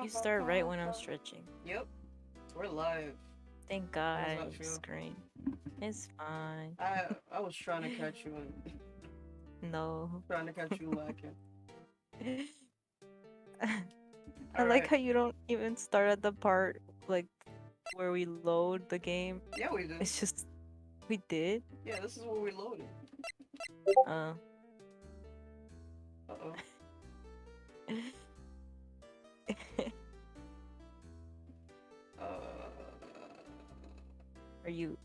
You start right when I'm stretching. Yep, we're live. Thank God How does I that didn't feel? scream. It's fine. I was trying to catch you and No. trying to catch you lacking. I All like right. how you don't even start at the part like where we load the game. Yeah, we did. It's just we did. Yeah, this is where we loaded. Uh Uh oh. Are you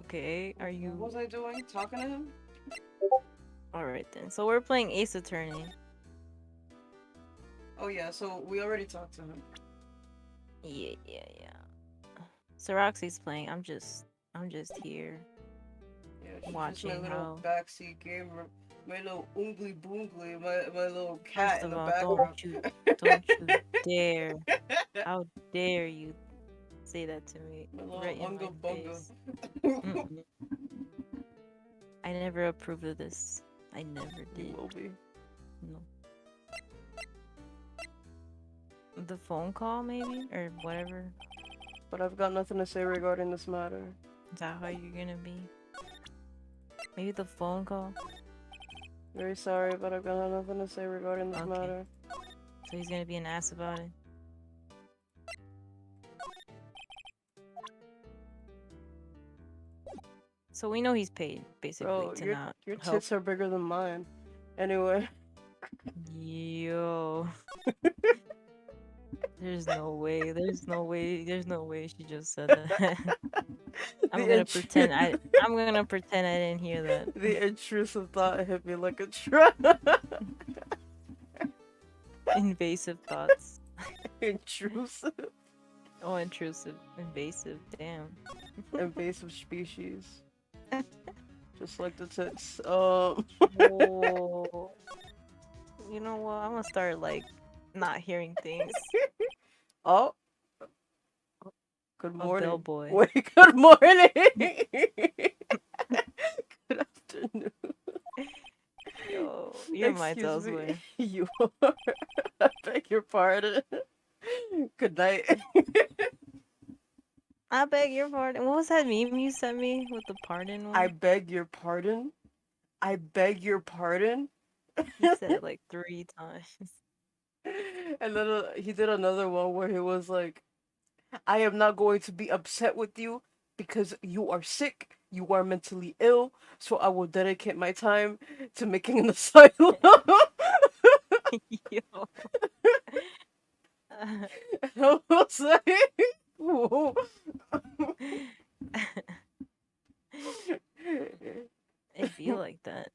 okay? Are What you was I doing? Talking to him? alright then? So we're playing Ace Attorney. Oh yeah. So we already talked to him. Yeah. So Roxy's playing. I'm just here Yeah, she's just my watching little how. backseat gamer. My little oongly boongly. My little cat First in of the all, background. don't you dare. How dare you say that to me My little right in unga my bunga. face? Mm-mm. I never approved of this. I never You did. will be. No. The phone call, maybe? Or whatever. But I've got nothing to say regarding this matter. Is that how you're gonna be? Maybe the phone call? Very sorry, but I've got nothing to say regarding this Okay. matter. So he's gonna be an ass about it? So we know he's paid, basically, Bro, to your not your help. tits are bigger than mine. Anyway. Yo. There's no way she just said that. the I'm gonna pretend I didn't hear that. the intrusive thought hit me like a truck. Invasive thoughts. Intrusive. Oh, intrusive. Invasive. Damn. Invasive species. Just like the tits. Whoa. You know what? I'm gonna start like not hearing things. Oh, good A morning. bellboy. Wait, good morning. Good afternoon. Yo, your mind's Excuse me. elsewhere. You are. I beg your pardon. Good night. I beg your pardon. What was that meme you sent me with the pardon I one? beg your pardon. I beg your pardon. He said it like 3 times. And then he did another one where he was like, I am not going to be upset with you because you are sick, you are mentally ill, so I will dedicate my time to making an asylum. Yo. And I was like, whoa. It be like that.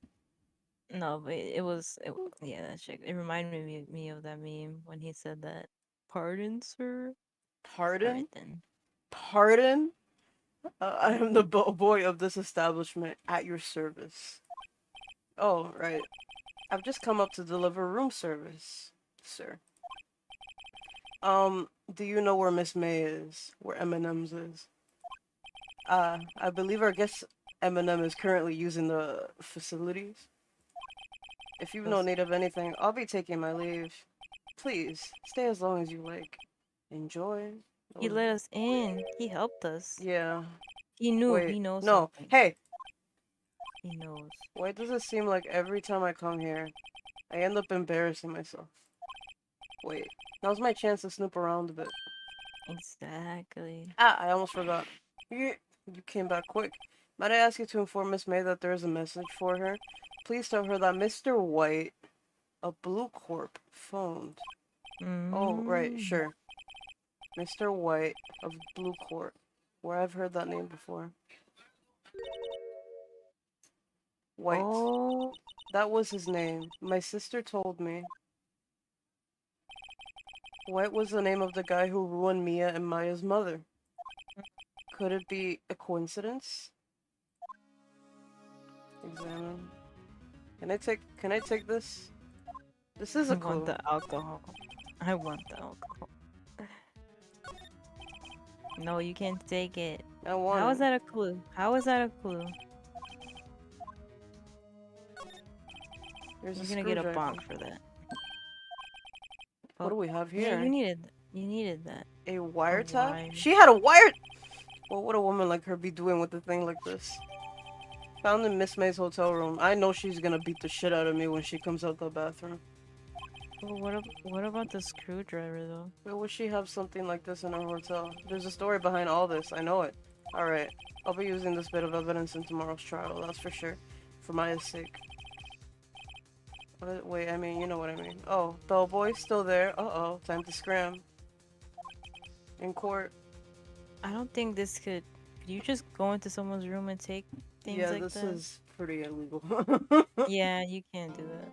No, but yeah, that shit. It reminded me of that meme when he said that. Pardon, sir? Alright Pardon? then. Pardon? I am the boy of this establishment at your service. Oh, right. I've just come up to deliver room service, sir. Do you know where Miss May is? Where M&M's is? I believe our guest M&M is currently using the facilities. If you've no need of anything, I'll be taking my leave. Please, stay as long as you like. Enjoy. He let us in. He helped us. Yeah. He knew. Wait. He knows No. something. Hey! He knows. Why does it seem like every time I come here, I end up embarrassing myself? Wait. Now's my chance to snoop around a bit. Exactly. Ah, I almost forgot. You came back quick. Might I ask you to inform Miss May that there is a message for her? Please tell her that Mr. White, a Blue Corp, phoned. Oh, right, Mm. sure. Mr. White of Blue Corp. Where I've heard that name before. White. Oh. That was his name. My sister told me. White was the name of the guy who ruined Mia and Maya's mother. Could it be a coincidence? Examine. Can I take this? This is I a want clue. the alcohol. I want the alcohol. No, you can't take it. I want How is it. that a clue? How is that a clue? There's a You're gonna get a screwdriver. bonk for that. What do Fuck. we have Yeah, here? you needed that. A A wiretap? wire. She had a wire. What would a woman like her be doing with a thing like this? Found in Miss May's hotel room. I know she's gonna beat the shit out of me when she comes out the bathroom. Well, what about the screwdriver though? Where would she have something like this in her hotel? There's a story behind all this. I know it. Alright. I'll be using this bit of evidence in tomorrow's trial, that's for sure. For Maya's sake. Wait, I mean, you know what I mean. Oh, bellboy's still there. Uh-oh. Time to scram. In court. I don't think this could. Could you just go into someone's room and take things Yeah, like this that? is pretty illegal. Yeah, you can't do that.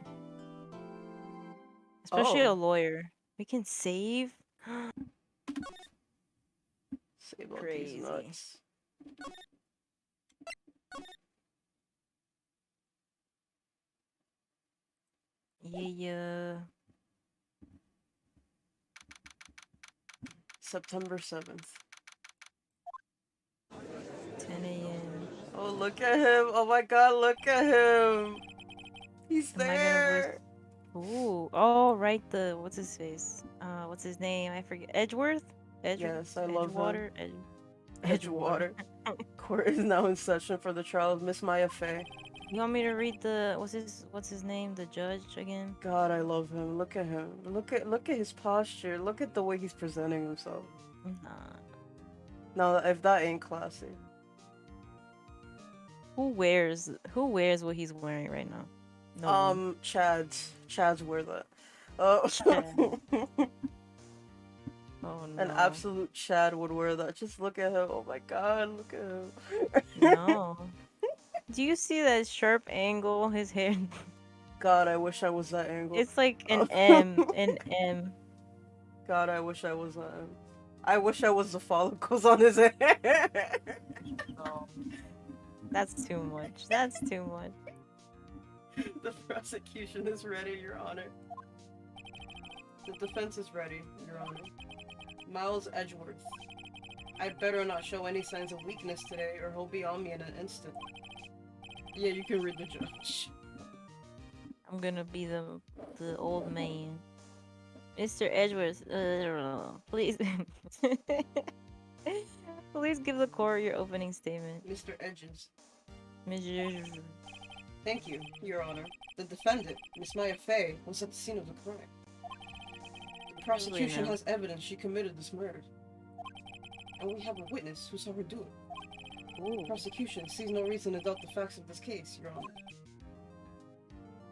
Especially a Oh. lawyer. We can save. Save all these Crazy. nuts. Yeah. September 7th. 10 a.m. Oh, look at him. Oh my god, look at him. He's Am I gonna voice? there. Ooh. Oh, right. What's his face? What's his name? I forget. Edgeworth? Yes, I love him. Edgewater. Edgewater. Court is now in session for the trial of Miss Maya Fey. You want me to read the what's his name? The judge again? God, I love him. Look at him. Look at his posture. Look at the way he's presenting himself. Nah. Now, if that ain't classy. Who wears what he's wearing right now? No one. Chad's wear that. Oh. Chad. Oh An no. absolute Chad would wear that. Just look at him. Oh my god, look at him. No. Do you see that sharp angle? His hair. God, I wish I was that angle. It's like an M. An M. God, I wish I was that. I wish I was the follicles on his hair. No. That's too much. That's too much. The prosecution is ready, Your Honor. The defense is ready, Your Honor. Miles Edgeworth. I'd better not show any signs of weakness today, or he'll be on me in an instant. Yeah, you can read the judge. I'm gonna be the old man. Mr. Edgeworth, please. Please give the court your opening statement. Mr. Edges. Mr. Thank you, Your Honor. The defendant, Miss Maya Fey, was at the scene of the crime. The prosecution has evidence she committed this murder. And we have a witness who saw her do it. Ooh. The prosecution sees no reason to doubt the facts of this case, Your Honor.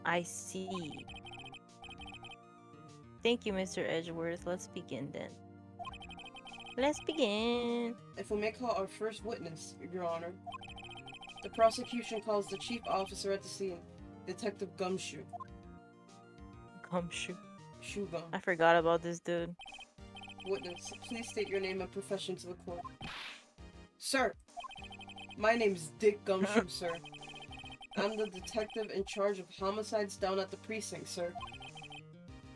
I see. Thank you, Mr. Edgeworth. Let's begin then. Let's begin. If we may call our first witness, Your Honor. The prosecution calls the chief officer at the scene, Detective Gumshoe. Gumshoe. Shoe Gum. I forgot about this dude. Witness, please state your name and profession to the court. Sir, my name's Dick Gumshoe, sir. I'm the detective in charge of homicides down at the precinct, sir.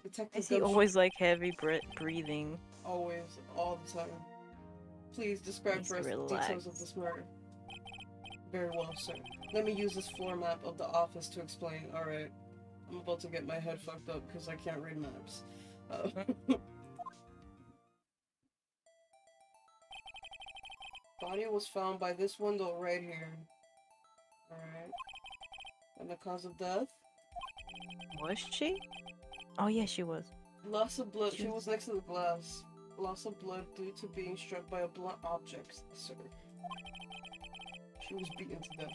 Detective Is he Gumshoe. always like heavy breathing? Always, all the time. Please describe for us the details of this murder. Very well, sir. Let me use this floor map of the office to explain. Alright. I'm about to get my head fucked up because I can't read maps. Body was found by this window right here. Alright. And the cause of death? Was she? Oh yeah, she was. Loss of blood. She was next to the glass. Loss of blood due to being struck by a blunt object, sir. She was beaten to death.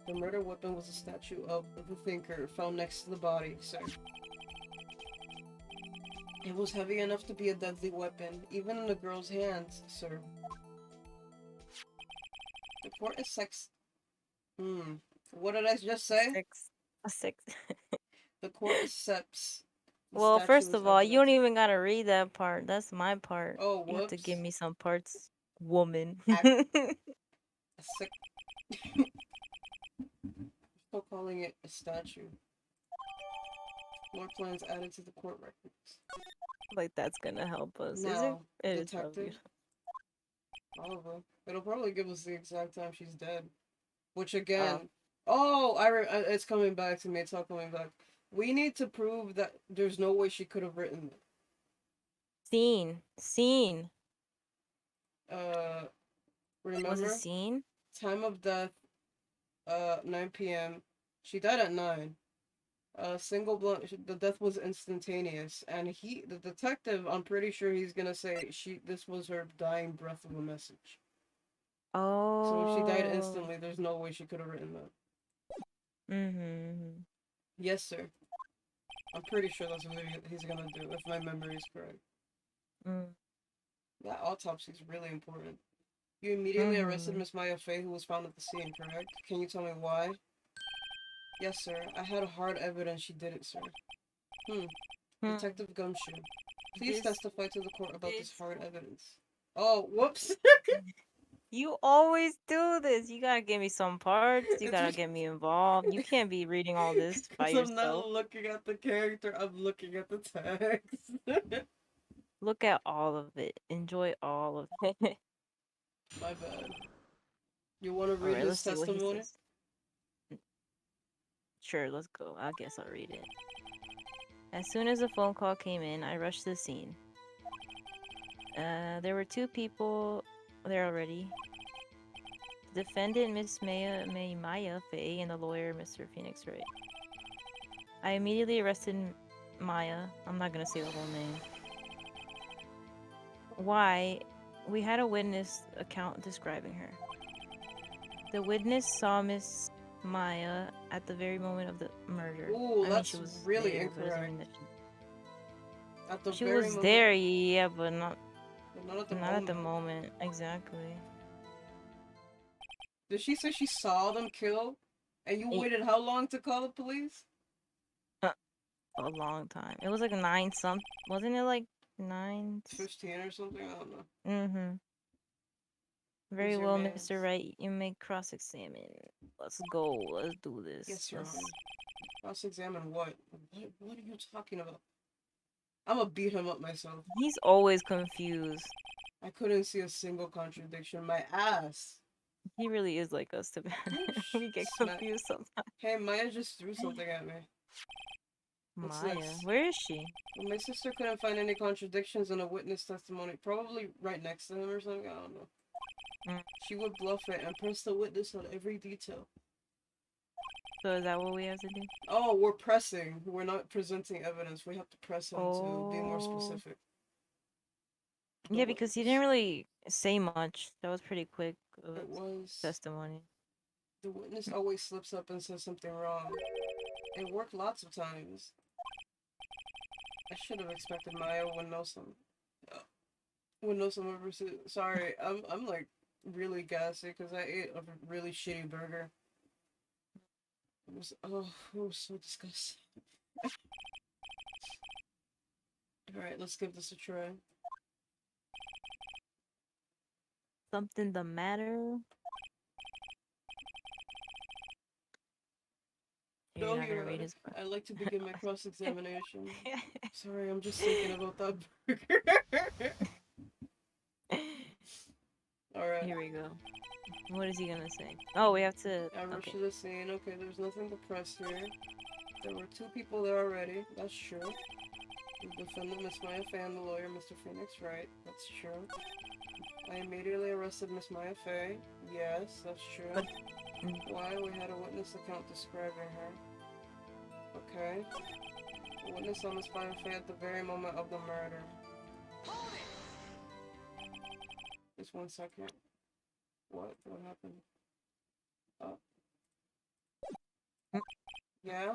The murder weapon was a statue of the thinker found next to the body, sir. It was heavy enough to be a deadly weapon, even in the girl's hands, sir. The court is What did I just say? A six. The court accepts. Well, first of all, you don't even gotta read that part. That's my part. Oh, whoops. You have to give me some parts, woman. Still calling it a statue. More plans added to the court records. Like that's gonna help us. No, is it? detective. Probably. It'll probably give us the exact time she's dead. Which again, it's coming back to me. It's all coming back. We need to prove that there's no way she could have written it. Scene. Scene. Uh, Was it remember? scene? Time of death, 9 p.m. She died at 9. Single blunt. The death was instantaneous, and the detective, I'm pretty sure he's gonna say this was her dying breath of a message. So if she died Oh. instantly, there's no way she could have written that. Mm-hmm. Yes, sir. I'm pretty sure that's what he's gonna do, if my memory is correct. Mm. That autopsy is really important. You immediately arrested Mm-hmm. Miss Maya Fey, who was found at the scene, correct? Can you tell me why? Yes, sir. I had hard evidence she did it, sir. Hmm. Hmm. Detective Gumshoe, please This testify to the court about this this hard evidence. Oh, whoops. You always do this. You gotta give me some parts. You It's gotta get me involved. You can't be reading all this by because I'm not yourself. looking at the character, I'm looking at the text. Look at all of it. Enjoy all of it. My bad. You want to read Alright, his let's see what he testimony? says. Sure, let's go. I guess I'll read it. As soon as the phone call came in, I rushed to the scene. There were two people there already. The defendant, Miss Maya Fey, and the lawyer, Mr. Phoenix Wright. I immediately arrested Maya. I'm not gonna say the whole name. Why? We had a witness account describing her. The witness saw Miss Maya at the very moment of the murder. Ooh, I mean, she that's was really there, but doesn't mean incorrect. that At the she very was moment, there, yeah, but but not at the not at the moment. moment. Exactly. Did she say she saw them kill? And you Eight, waited how long to call the police? uh, a long time. It was like nine some. Wasn't it like nine? 15 or something? I don't know. Mm-hmm. Very Who's your well, Mr. mans? Wright. You may cross-examine. Let's go. Let's do this. Yes, Your Let's. Honor. Cross-examine what? What are you talking about? I'm gonna beat him up myself. He's always confused. I couldn't see a single contradiction. My ass. He really is like us, to be honest. We get Smack. confused sometimes. Hey, Maya just threw something at me. What's Maya, this? where is she? Well, my sister couldn't find any contradictions in a witness testimony. Probably right next to him or something. I don't know. Mm. She would bluff it and press the witness on every detail. So is that what we have to do? Oh, we're pressing. We're not presenting evidence. We have to press him to be more Oh. specific. The Yeah, because he witness. didn't really say much. That was pretty quick It was. testimony. The witness always slips up and says something wrong. It worked lots of times. I should have expected Maya would know some. Would know some of her. Sorry, I'm like really gassy because I ate a really shitty burger. It was so disgusting. Alright, let's give this a try. Something the matter? You're No, not gonna Your read Honor. his part. I'd like to begin my cross-examination. Sorry, I'm just thinking about that burger. Alright. Here we go. What is he gonna say? Oh, we have to. I rushed Okay. to the scene. Okay, there's nothing to press here. There were two people there already. That's true. The defendant, Miss Maya Fey, and the lawyer, Mr. Phoenix Wright. That's true. I immediately arrested Miss Maya Fey. Yes, that's true. But Why? We had a witness account describing her. Okay. A witness saw Miss Maya Fey at the very moment of the murder. Just 1 second. What? What happened? Oh. Yeah?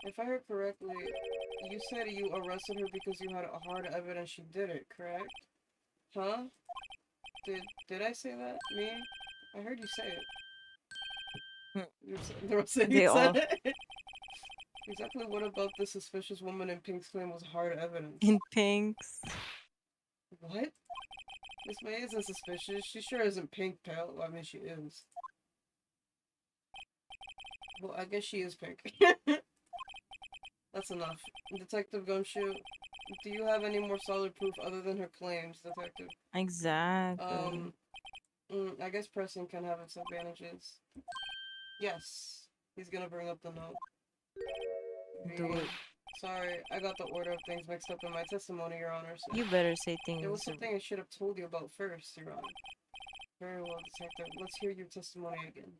If I heard correctly, you said you arrested her because you had a hard evidence she did it, correct? Huh? Did I say that? Me? I heard you say it. You said they you said all it. Exactly what about the suspicious woman in Pink's claim was hard evidence? in pinks. What? Miss May isn't suspicious. She sure isn't pink, pal. Well, I mean, she is. Well, I guess she is pink. That's enough. Detective Gumshoe, do you have any more solid proof other than her claims, Detective? Exactly. I guess pressing can have its advantages. Yes. He's gonna bring up the note. Do it. Sorry, I got the order of things mixed up in my testimony, Your Honor. So You better say there was things. something I should have told you about first, Your Honor. Very well, Detective. Let's hear your testimony again.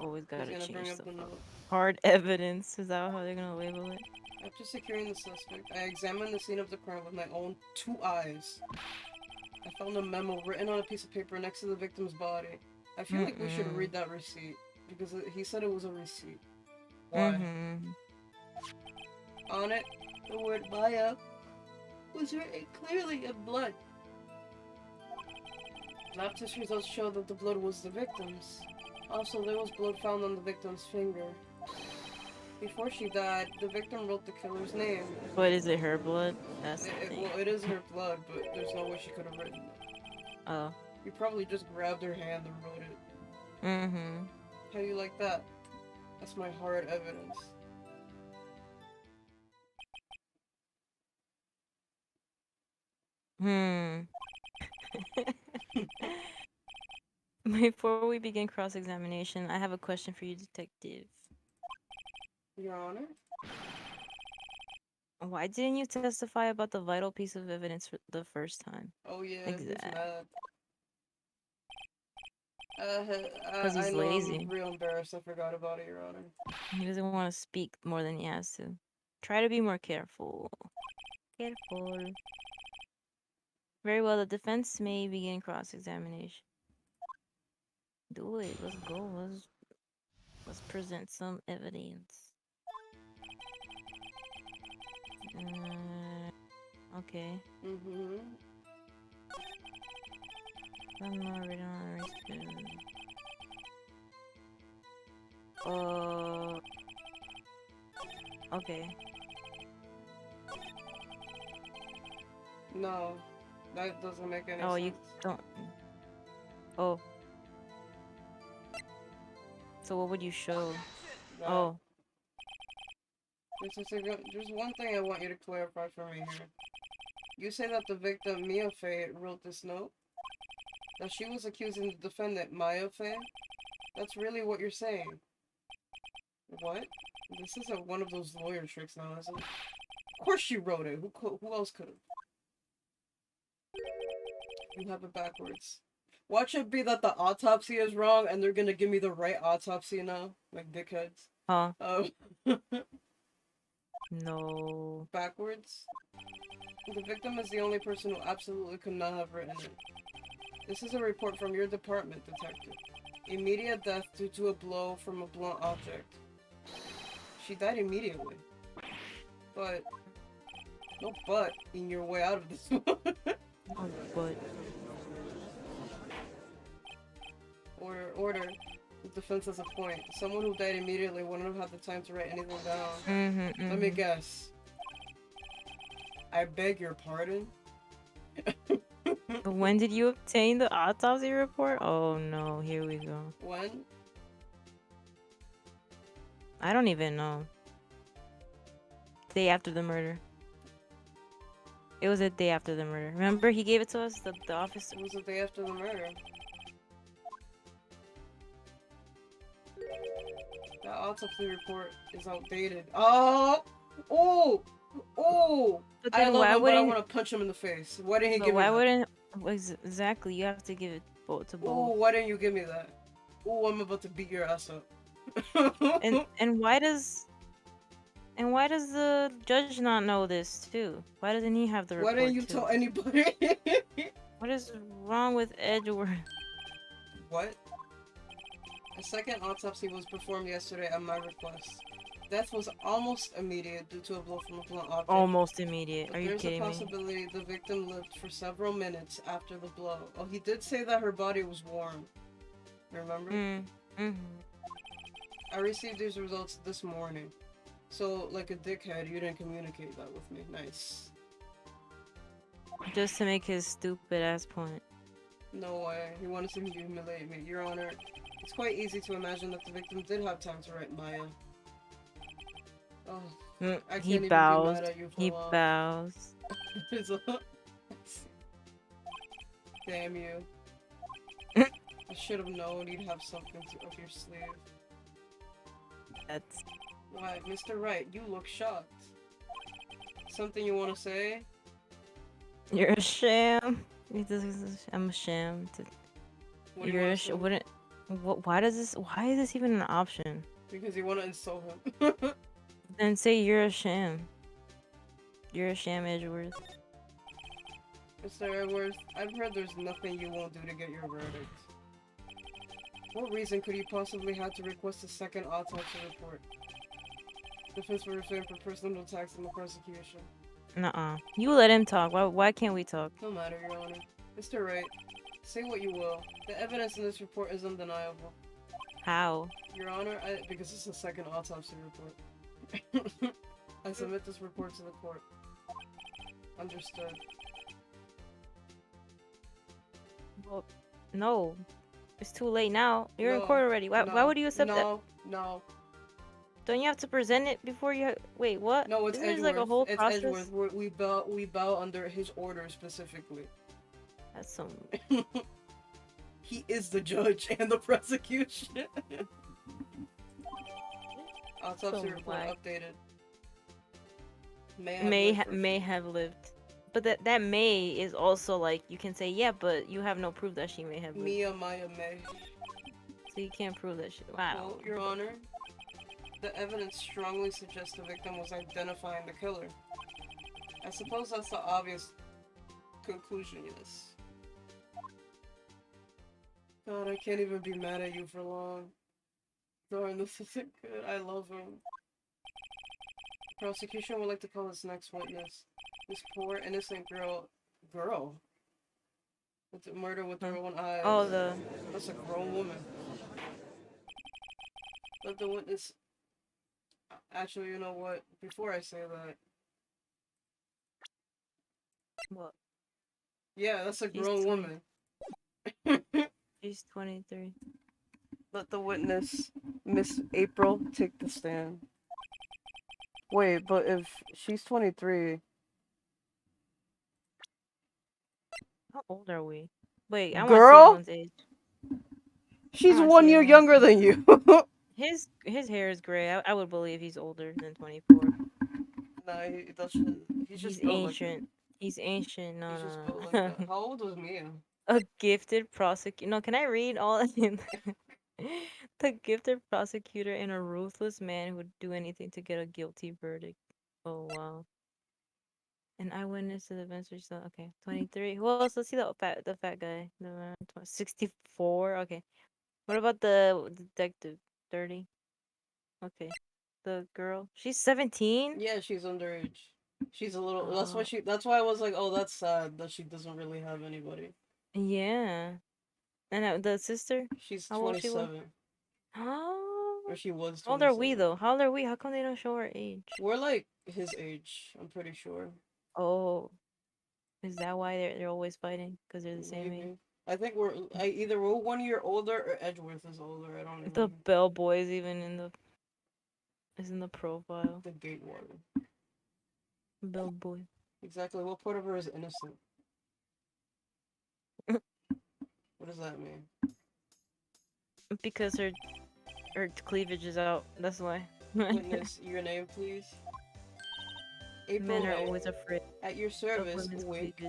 Always He's gotta gonna bring change up stuff the up. note. Hard evidence. Is that how they're gonna label it? After securing the suspect, I examined the scene of the crime with my own 2 eyes. I found a memo written on a piece of paper next to the victim's body. I feel like we should read that receipt, because he said it was a receipt. Why? On it, the word Maya was written clearly in blood. Lab test results show that the blood was the victim's. Also, there was blood found on the victim's finger. Before she died, the victim wrote the killer's name. But is it her blood? That's the thing. Well, it is her blood, but there's no way she could have written it. Oh. You probably just grabbed her hand and wrote it. How do you like that? That's my hard evidence. Before we begin cross-examination, I have a question for you, Detective. Your Honor? Why didn't you testify about the vital piece of evidence for the first time? Oh yeah, Exactly. he's mad. Because he's I know lazy. I'm real embarrassed. I forgot about it, Your Honor. He doesn't want to speak more than he has to. Try to be more careful. Careful. Very well, the defense may begin cross-examination. Do it. Let's go. Let's present some evidence. Okay. I'm not ready on okay. No, that doesn't make any sense. Oh, you don't. Oh. So what would you show? That. Oh. There's one thing I want you to clarify for me here. You say that the victim, 𝕊𝕝𝕝, wrote this note? That she was accusing the defendant, 𝕊𝕝𝕝? That's really what you're saying. What? This isn't one of those lawyer tricks now, is it? Of course she wrote it. Who else could have? You have it backwards. Watch it be that the autopsy is wrong and they're gonna give me the right autopsy now. Like dickheads. Huh. Oh. No. Backwards? The victim is the only person who absolutely could not have written it. This is a report from your department, Detective. Immediate death due to a blow from a blunt object. She died immediately. But... no but in your way out of this one. Oh, but... Order. The defense has a point. Someone who died immediately wouldn't have had the time to write anything down. Let me guess. I beg your pardon? When did you obtain the autopsy report? Oh no, here we go. When? I don't even know. Day after the murder. It was a day after the murder. Remember he gave it to us? The officer? It was the day after the murder. That autopsy report is outdated. Oh! Oh! Oh! But I then love why him, but I wouldn't... want to punch him in the face. Why didn't he But give me why that? wouldn't... Exactly, you have to give it both to both. Oh, why didn't you give me that? Oh, I'm about to beat your ass up. and why does... And why does the judge not know this too? Why doesn't he have the report Why didn't you too? tell anybody? What is wrong with Edward? What? A second autopsy was performed yesterday at my request. Death was almost immediate due to a blow from a blunt object. Almost immediate. But Are you kidding me? there's a possibility the victim lived for several minutes after the blow. Oh, he did say that her body was warm. Remember? I received these results this morning. So, like a dickhead, you didn't communicate that with me. Nice. Just to make his stupid ass point. No way. He wanted to humiliate me. Your Honor, it's quite easy to imagine that the victim did have time to write Maya. Oh, I can't even be mad at you for He long. bows. Damn you. I should have known you'd have something up your sleeve. Why, Mr. Wright, you look shocked. Something you want to say? You're a sham. I'm a sham. What do you You're want a to say? wouldn't. What? Why does this? Why is this even an option? Because you want to insult him. Then say you're a sham. You're a sham, Edgeworth. Mr. Edwards, I've heard there's nothing you won't do to get your verdict. What reason could you possibly have to request a second autopsy report? Defense will refrain from personal attacks in the prosecution. Nuh-uh. You let him talk. Why can't we talk? No matter, Your Honor. Mr. Wright, say what you will. The evidence in this report is undeniable. How? Your Honor, because it's a second autopsy report. I submit this report to the court. Understood. Well, no. It's too late now. You're in No, court already. Why would you accept that? No. Don't you have to present it before you? Wait, what? No, it's Isn't Edgeworth. there like a whole it's process? Edgeworth. We bow under his order specifically. That's some. He is the judge and the prosecution. Autopsy report updated. May have lived. But that may is also like you can say yeah, but you have no proof that she may have lived. Maya May. So you can't prove that she. Wow. Well, Your Honor, the evidence strongly suggests the victim was identifying the killer. I suppose that's the obvious conclusion, yes. God, I can't even be mad at you for long. Darn, this isn't good. I love him. Prosecution would like to call its next witness. This poor, innocent girl? With the murder with her own eyes. Oh, That's a grown woman. Let the witness... Actually, you know what? Before I say that... What? Yeah, that's a grown woman. She's 23. Let the witness, Miss April, take the stand. Wait, but if she's 23... How old are we? Wait, I want to see Girl? everyone's age. She's 1 year younger than you. His hair is gray. I would believe he's older than 24. Nah, he doesn't. He's ancient. He's ancient. No, he's just no. built like that. How old was Mia? A gifted prosecutor. No, can I read all in? The gifted prosecutor and a ruthless man who would do anything to get a guilty verdict. Oh wow. An eyewitness to the events. Okay, 23. Who else? Let's see the fat guy. 64. Okay. What about the detective? 30. Okay. The girl. She's 17? Yeah, she's underage. She's a little. That's why I was like, oh, that's sad that she doesn't really have anybody. Yeah. And the sister? She's How old she was? 27. Oh. Or she was 27. How old are we though? How old are we? How come they don't show our age? We're like his age. I'm pretty sure. Oh. Is that why they're always fighting? Because they're the same age? I think either we're 1 year older or Edgeworth is older. I don't remember. The bellboy is even in the profile. The gate warden. Bellboy. Exactly. What part of her is innocent? What does that mean? Because her cleavage is out. That's why. Witness, your name, please. April Men are always afraid. At your service, wink.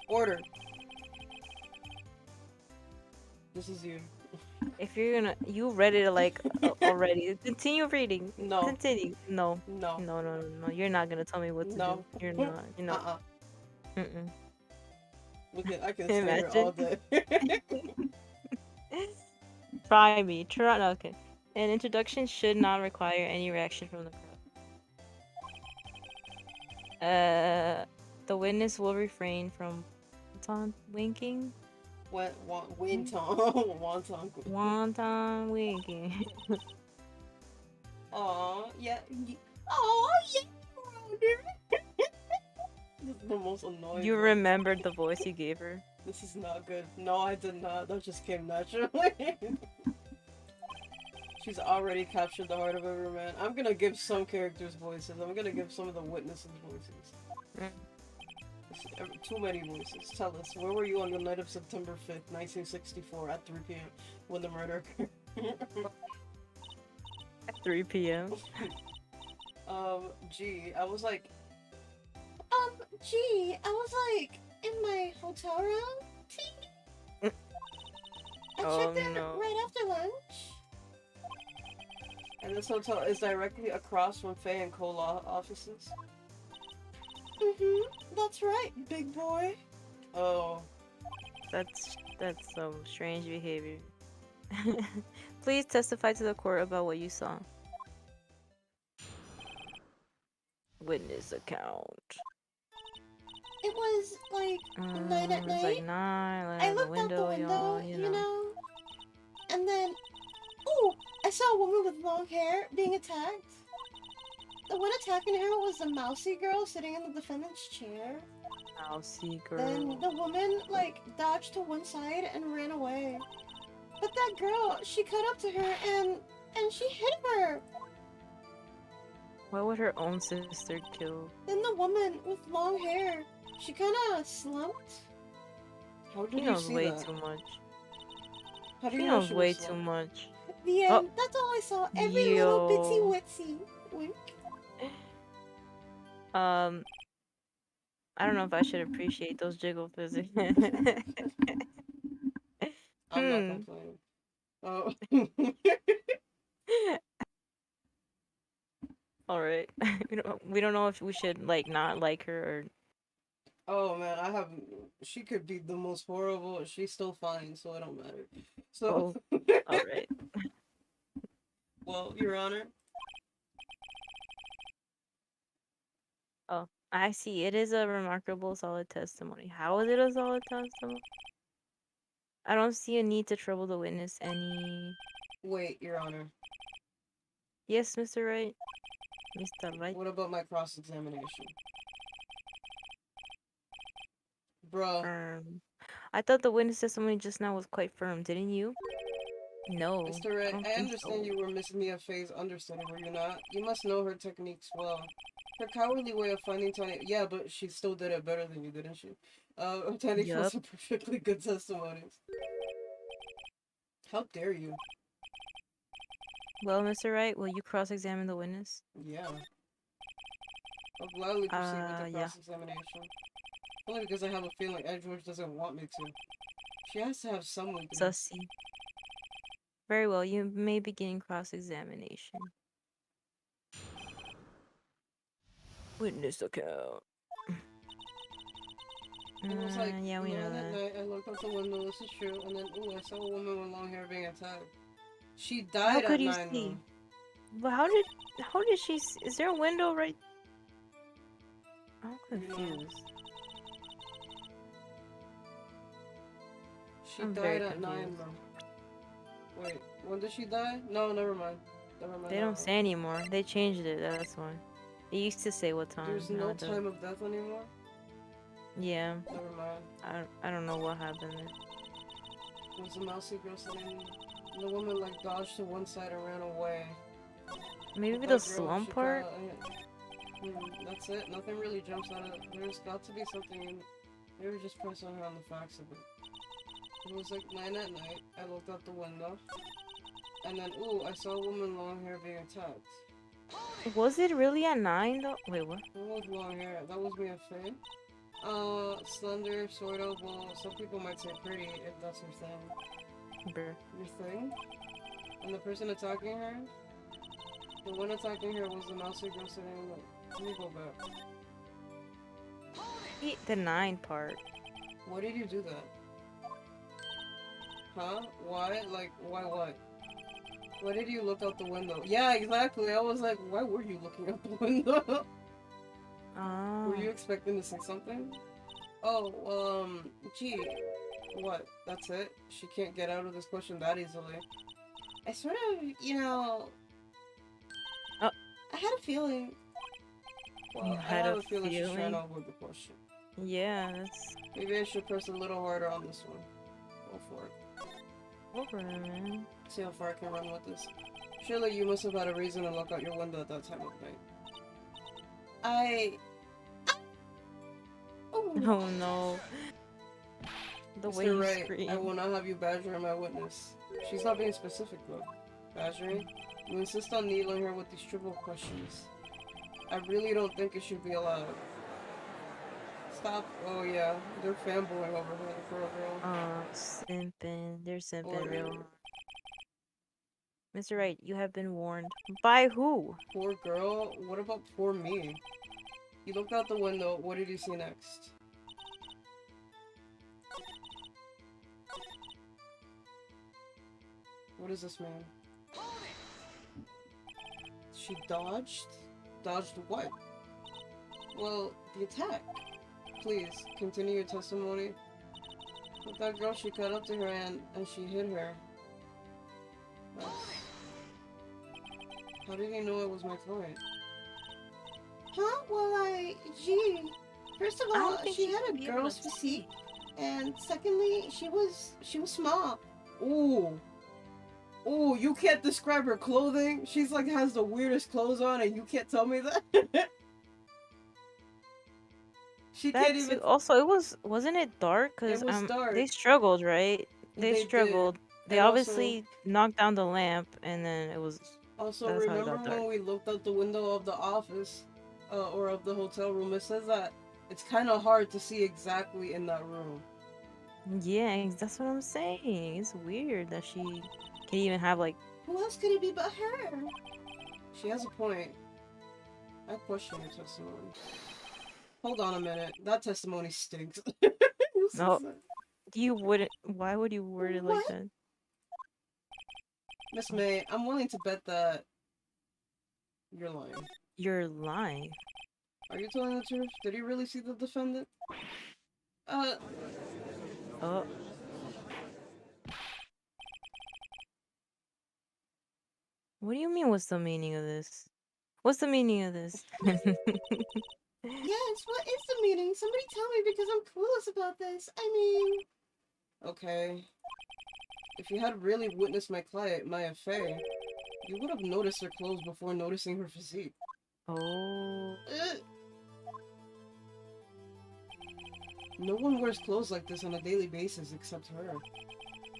Order. This is you. If you're gonna, you read it like already. Continue reading. No. Continue. No. No. No. You're not gonna tell me what to do. You're not. You're not. I can stay here all day. Try me. Try. No, okay. An introduction should not require any reaction from the crowd. The witness will refrain from winking. What? Wonton winking. Aw, yeah. This is the most annoying. You remembered the voice you gave her. This is not good. No, I did not. That just came naturally. She's already captured the heart of every man. I'm gonna give some characters voices. I'm gonna give some of the witnesses voices. Too many voices. Tell us, where were you on the night of September 5th, 1964 at 3 p.m. when the murder occurred? At 3 p.m. Gee, I was like, in my hotel room. I checked in right after lunch. And this hotel is directly across from Faye and Cole law offices. That's right, big boy. Oh. That's some strange behavior. Please testify to the court about what you saw. Witness account. It was like 9 at night. It's like 9, I looked out the window, you know. know. And then, oh, I saw a woman with long hair being attacked. The one attacking her was the mousy girl sitting in the defendant's chair. Mousy girl. Then the woman, like, dodged to one side and ran away. But that girl, she cut up to her and she hit her. Why would her own sister kill? Then the woman with long hair, she kind of slumped. How did He you knows see way that? too much. How do He you know knows she way was too slumped? much. The end. That's all I saw. Every little bitsy witsy. Wink. I don't know if I should appreciate those jiggle physics. I'm not complaining. Oh. Alright. We don't know if we should, like, not like her or... Oh man, she could be the most horrible, she's still fine, so it don't matter. So... Oh, alright. Well, Your Honor. Oh, I see. It is a remarkable solid testimony. How is it a solid testimony? I don't see a need to trouble the witness any... Wait, Your Honor. Yes, Mr. Wright? Mr. Wright? What about my cross-examination? Bruh. I thought the witness testimony just now was quite firm, didn't you? No. Mr. Wright, I understand so. you were Miss Mia Faye's understudy, were you not? You must know her techniques well. Her cowardly way of finding Tiny... Yeah, but she still did it better than you, didn't she? Tiny was a perfectly good testimonies. How dare you? Well, Mr. Wright, will you cross-examine the witness? Yeah. I'll gladly proceed with the cross-examination. Only because I have a feeling Edgeworth doesn't want me to. She has to have some weakness. Sussy. Very well, you may begin cross-examination. Witness account. It was like, yeah, we know that. Night, I looked out the window, this is true, and then, ooh, I saw a woman with long hair being attacked. She died at 9, though. But how did she see? Is there a window right? I'm confused. She died at 9, though. Wait, when did she die? No, never mind. They don't say anymore. They changed it, that's why. It used to say what time. There's no time of death anymore? Yeah. Never mind. I don't know what happened there. There was a mousy girl sitting. The woman like dodged to one side and ran away. Maybe the slum part? That's it. Nothing really jumps out of it. There's got to be something in... Maybe just press on her on the facts a bit. It was like 9 at night. I looked out the window. And then, ooh, I saw a woman with long hair being attacked. Was it really at 9 though? Wait, what? Woman with long hair. That was Mia Faye. Slender, sort of. Well, some people might say pretty, if that's her thing. Brr. Your thing? And the person attacking her? The one attacking her was the mousy girl sitting in the... Let me go back. The 9 part. Why did you do that? Huh? Why? Like, why what? Why did you look out the window? Yeah, exactly. I was like, why were you looking out the window? Were you expecting to say something? Oh, gee. What? That's it? She can't get out of this question that easily. I sort of, you know... I had a feeling. Well, I have a feeling she's trying to avoid the question. Yeah, that's... Maybe I should press a little harder on this one. Go for it. Go for it, man. See how far I can run with this. Surely you must have had a reason to look out your window at that time of night. Oh no. The way Mr. you Wright, I scream. will not have you badgering my witness. She's not being specific though. Badgering? You insist on needling her with these trivial questions. I really don't think it should be allowed. Stop. Oh yeah, they're fanboying over her for a girl. Simping. They're simping Oh, real hard. Mr. Wright, you have been warned. By who? poor girl? What about poor me? He looked out the window. What did he see next? What is this man? She dodged? Dodged what? Well, the attack. Please, continue your testimony. With that girl, she cut up to her and she hit her. How did he know it was my client? Huh? Well, gee. First of I all, don't think she she had should a be able girl's to physique, and secondly, she was small. Ooh. Ooh, you can't describe her clothing? She's like has the weirdest clothes on and you can't tell me that? She can't even... Also, wasn't it dark? Cause It was dark. they struggled, right? They They struggled. did. They And obviously knocked down the lamp, and then it was. Also, That's how it remember got dark. when we looked out the window of the office, or of the hotel room? It says that it's kind of hard to see exactly in that room. Yeah, that's what I'm saying. It's weird that she can even have like. Who else could it be but her? She has a point. I question your testimony. Hold on a minute. That testimony stinks. No, you wouldn't. Why would you word it like What? that? Miss May, I'm willing to bet that you're lying. You're lying. Are you telling the truth? Did he really see the defendant? Oh. What do you mean? What's the meaning of this? What's the meaning of this? Yes, what is the meaning? Somebody tell me because I'm clueless about this. I mean... Okay. If you had really witnessed my client, my affair, you would have noticed her clothes before noticing her physique. Oh. No one wears clothes like this on a daily basis except her.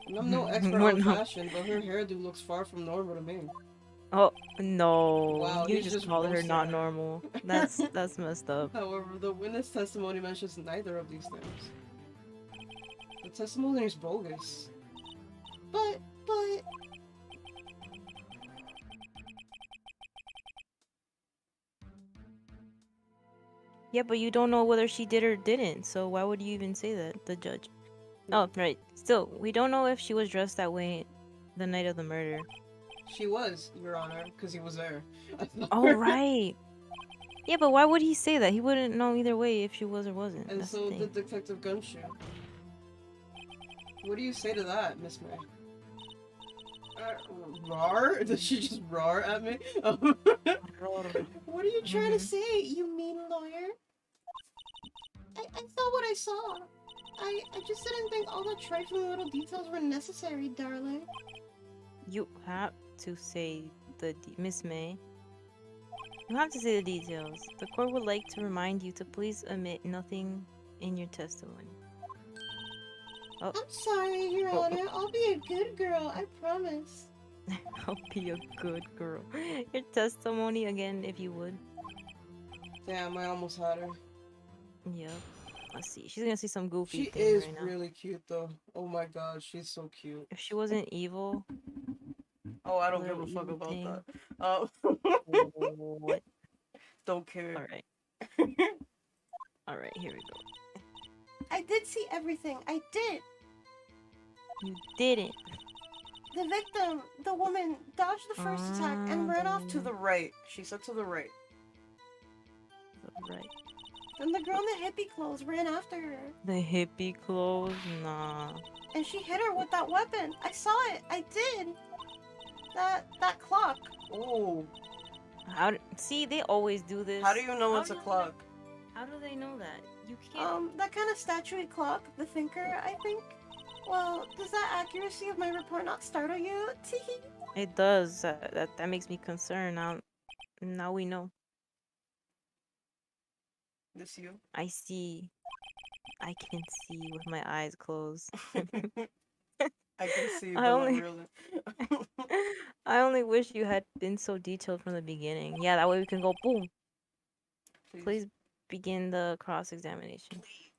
And I'm no expert We're on not- fashion, but her hairdo looks far from normal to me. Oh no! Wow, You he's just just called her roasting not her. normal. That's messed up. However, the witness testimony mentions neither of these things. The testimony is bogus. But... Yeah, but you don't know whether she did or didn't. So why would you even say that? The judge. Oh, right. Still, we don't know if she was dressed that way the night of the murder. She was, Your Honor, because he was there. Oh, right. Yeah, but why would he say that? He wouldn't know either way if she was or wasn't. And That's so the did thing. Detective Gunshoe. What do you say to that, Miss May? Roar? Did she just roar at me? What are you trying to say, you mean lawyer? I saw what I saw. I just didn't think all the trifling little details were necessary, darling. You have to say Miss May. You have to say the details. The court would like to remind you to please omit nothing in your testimony. Oh. I'm sorry, Your Honor. I'll be a good girl, I promise. I'll be a good girl. Your testimony again, if you would. Damn, I almost had her. Yep. Let's see. She's gonna see some goofy She thing is right now. really cute, though. Oh my god, she's so cute. If she wasn't evil. Oh, I don't give little a fuck evil about thing. that. What? Don't care. Alright. Alright, here we go. I did see everything. I did. You didn't. The victim, the woman, dodged the first attack and ran off To the right. She said to the right. Right. Then the girl in the hippie clothes ran after her. The hippie clothes? Nah. And she hit her with that weapon. I saw it. I did. That clock. Oh. See, they always do this. How do you know How it's a do clock? How do they know that? You can't. That kind of statuary clock, the thinker, I think. Well, does that accuracy of my report not startle you? Teehee. It does. That makes me concerned. Now we know. This you? I see. I can see with my eyes closed. I can see, I but not only really. I only wish you had been so detailed from the beginning. Yeah, that way we can go boom. Please. Please begin the cross-examination. Please.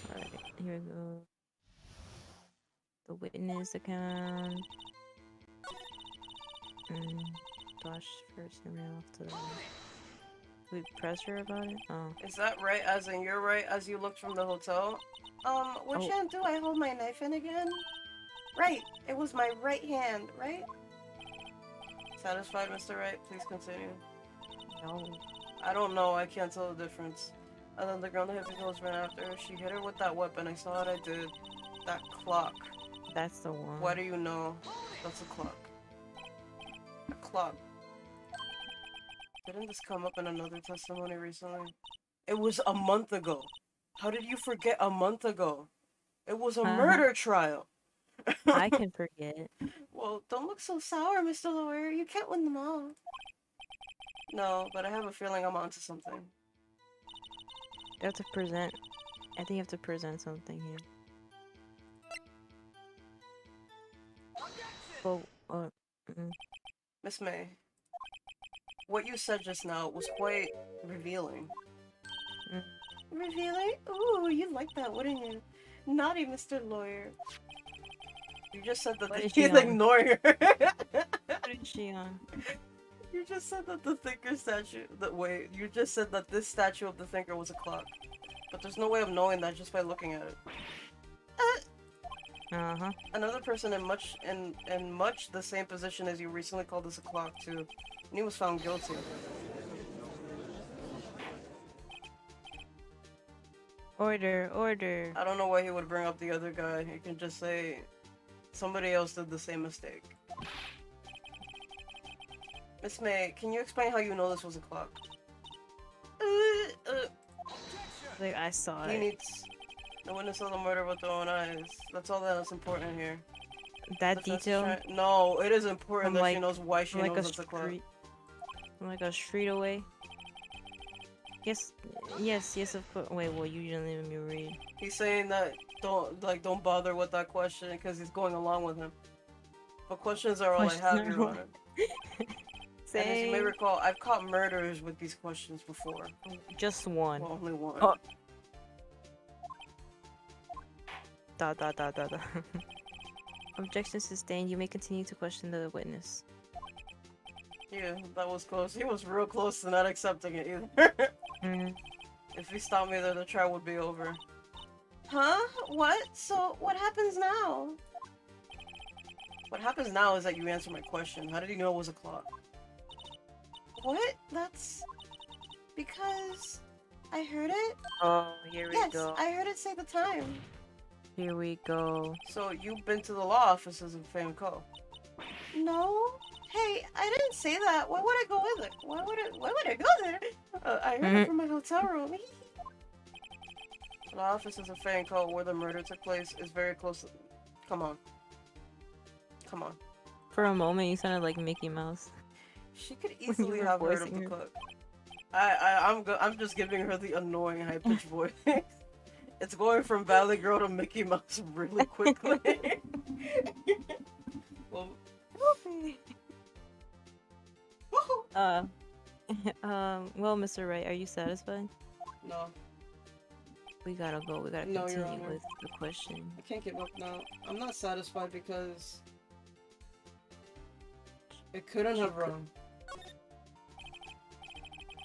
Alright, here we go. The witness account. Dash first and ran off to the right. We press her about it? Oh. Is that right as in you're right as you looked from the hotel? Which Oh. hand do I hold my knife in again? Right, it was my right hand, right? Satisfied, Mr. Wright? Please continue. No. I don't know, I can't tell the difference. And then the girl that hit the ghost ran after her. She hit her with that weapon. I saw what I did. That clock. That's the one. Why do you know? That's a clock. A clock. Didn't this come up in another testimony recently? It was a month ago. How did you forget a month ago? It was a murder trial. I can forget. Well, don't look so sour, Mr. Lawyer. You can't win them all. No, but I have a feeling I'm onto something. You have to present. I think you have to present something here. Oh, Miss May, what you said just now was quite revealing. Revealing? Ooh, you'd like that, wouldn't you? Naughty Mr. Lawyer. You just said that he's ignoring her. What is she on? You just said that the thinker statue. You just said that this statue of the thinker was a clock. But there's no way of knowing that just by looking at it. Another person in much the same position as you recently called this a clock too, and he was found guilty. Order, order. I don't know why he would bring up the other guy. He can just say somebody else did the same mistake. Miss May, can you explain how you know this was a clock? Like, I saw it. He needs the witness of the murder with their own eyes. That's all that's important here. That detail? No, it is important that she knows why she knows it's a clock. From like a street away? Yes, of course. Wait, well, you didn't let me read. He's saying that don't bother with that question because he's going along with him. But questions are all I have, Your Honor. And as you may recall, I've caught murderers with these questions before. Just one. Well, only one. Oh. Objection sustained. You may continue to question the witness. Yeah, that was close. He was real close to not accepting it either. If he stopped me there, the trial would be over. Huh? What? So, what happens now? What happens now is that you answer my question. How did you know it was a clock? What? That's... because... I heard it? Oh, here we go. Yes, I heard it say the time. Here we go. So, you've been to the law offices of FAMCO? No. Hey, I didn't say that. Why would I go with it? Why would I go there? I heard it from my hotel room. The offices of FAMCO, where the murder took place, is very close to... Come on. Come on. For a moment, you sounded like Mickey Mouse. She could easily have heard of the cook. I'm just giving her the annoying high-pitched voice. It's going from Valley Girl to Mickey Mouse really quickly. Well, well, Mr. Wright, are you satisfied? No. We gotta go. We gotta continue with the question. I can't give up now. I'm not satisfied because it couldn't have run.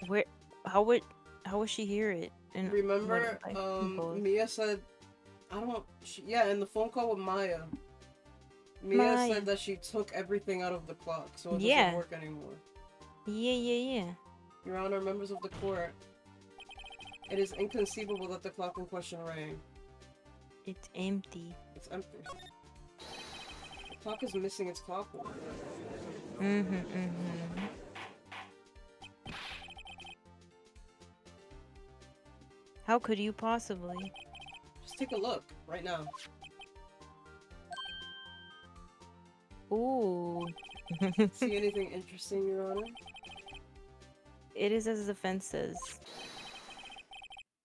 Where? How would she hear it? And remember, Mia said, in the phone call with Maya. Mia said that she took everything out of the clock, so it doesn't work anymore. Yeah. Your Honor, members of the court, it is inconceivable that the clock in question rang. It's empty. It's empty. The clock is missing its clock. How could you possibly? Just take a look, right now. Ooh. See anything interesting, Your Honor? It is as the defense says.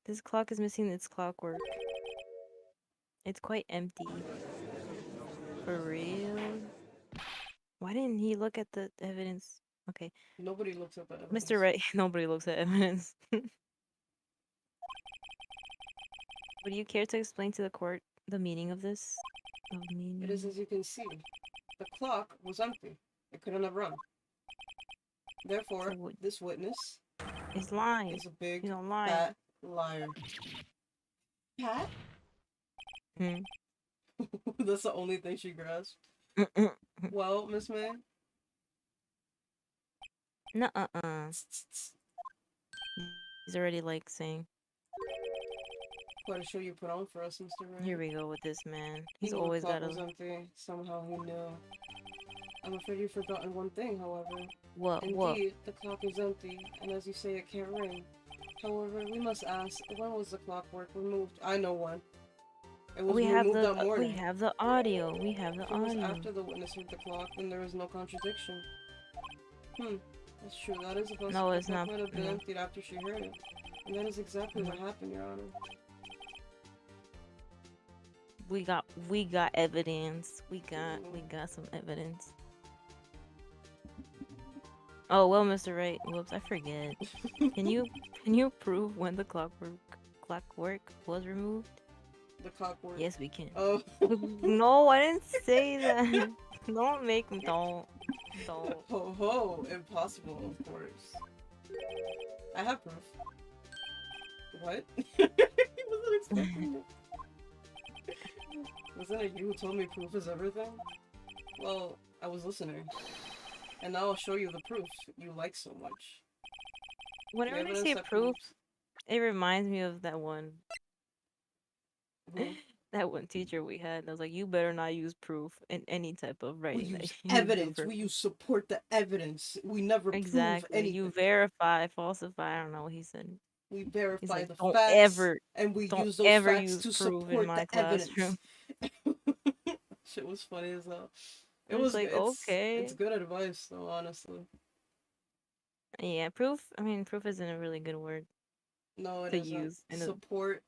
This clock is missing its clockwork. It's quite empty. For real? Why didn't he look at the evidence? Okay. Nobody looks at the evidence. Mr. Wright, nobody looks at evidence. Would you care to explain to the court the meaning of this? It is as you can see. The clock was empty. It couldn't have run. Therefore, this witness He's lying. is a big, He's not lying. fat liar. Pat? Hmm. That's the only thing she grasped. Well, Miss May? Nuh-uh. He's already like saying. Quite a show you put on for us, Mr. Wright. Here we go with this man. He He's knew always the clock got was a. empty. Somehow he knew. I'm afraid you've forgotten one thing, however. What? Indeed, the clock is empty, and as you say, it can't ring. However, we must ask, when was the clockwork removed? I know when. It was removed that morning. We have the audio. We have the If it was audio. after the witness heard the clock, then there is no contradiction. That's true. That is supposed No, to it's not. might have been emptied after she heard it. And that is exactly what happened, Your Honor. We got evidence. We got some evidence. Oh well, Mr. Wright. Whoops, I forget. Can you prove when the clockwork was removed? The clockwork. Yes, we can. Oh. No, I didn't say that. Don't make me. Don't. Ho ho! Impossible, of course. I have proof. What? He wasn't expecting it. Wasn't it you who told me proof is everything? Well, I was listening. And now I'll show you the proof you like so much. Whenever I see proof, it reminds me of that one. That one teacher we had. I was like, you better not use proof in any type of writing. We use evidence. We use support the evidence. We never prove anything. You verify, falsify. I don't know what he said. We verify like, the don't facts, ever, and we don't use those ever facts use to proof support in my the evidence. classroom. Shit was funny as hell. It was like, okay. It's good advice, though, honestly. Yeah, proof. I mean, proof isn't a really good word. No, it to isn't. use. Support.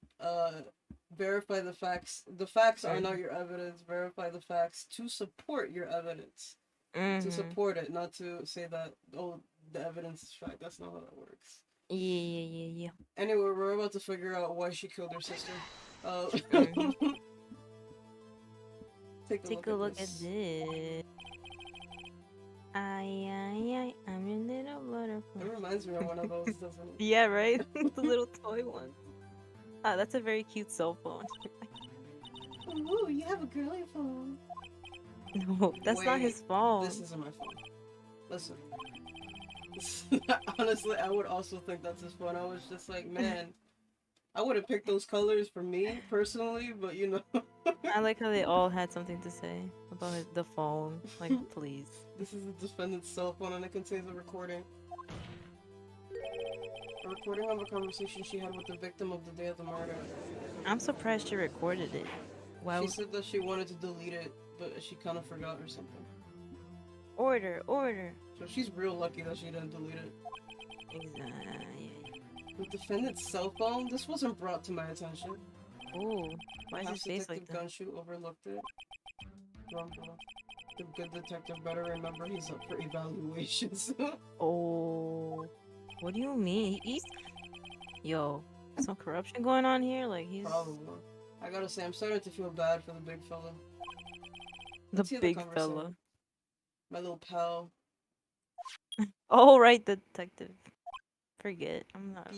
Verify the facts. The facts are not your evidence. Verify the facts to support your evidence. To support it, not to say that, oh, the evidence is fact. That's not how that works. Yeah. Anyway, we're about to figure out why she killed her sister. Take a look at this. I'm your little butterfly. It reminds me of one of those, doesn't it? Yeah, right? The little toy one. Ah, that's a very cute cell phone. Ooh, you have a girly phone. No, that's not his phone. This isn't my phone. Listen. Honestly, I would also think that's his phone. I was just like, man, I would have picked those colors for me, personally, but you know. I like how they all had something to say about the phone. Like, please. This is the defendant's cell phone and it contains a recording. A recording of a conversation she had with the victim of the day of the murder. I'm surprised she recorded it. She said that she wanted to delete it, but she kind of forgot or something. Order. So she's real lucky that she didn't delete it. Exactly. The defendant's cell phone? This wasn't brought to my attention. Ooh, why is his face like that? Gunshoot overlooked it. Rumble. The good detective better remember he's up for evaluations. Oh, what do you mean? He's... Yo, some corruption going on here? Like, he's... Probably. I gotta say, I'm starting to feel bad for the big fella. The big fella. My little pal. Oh, right, the detective. Forget. I'm not...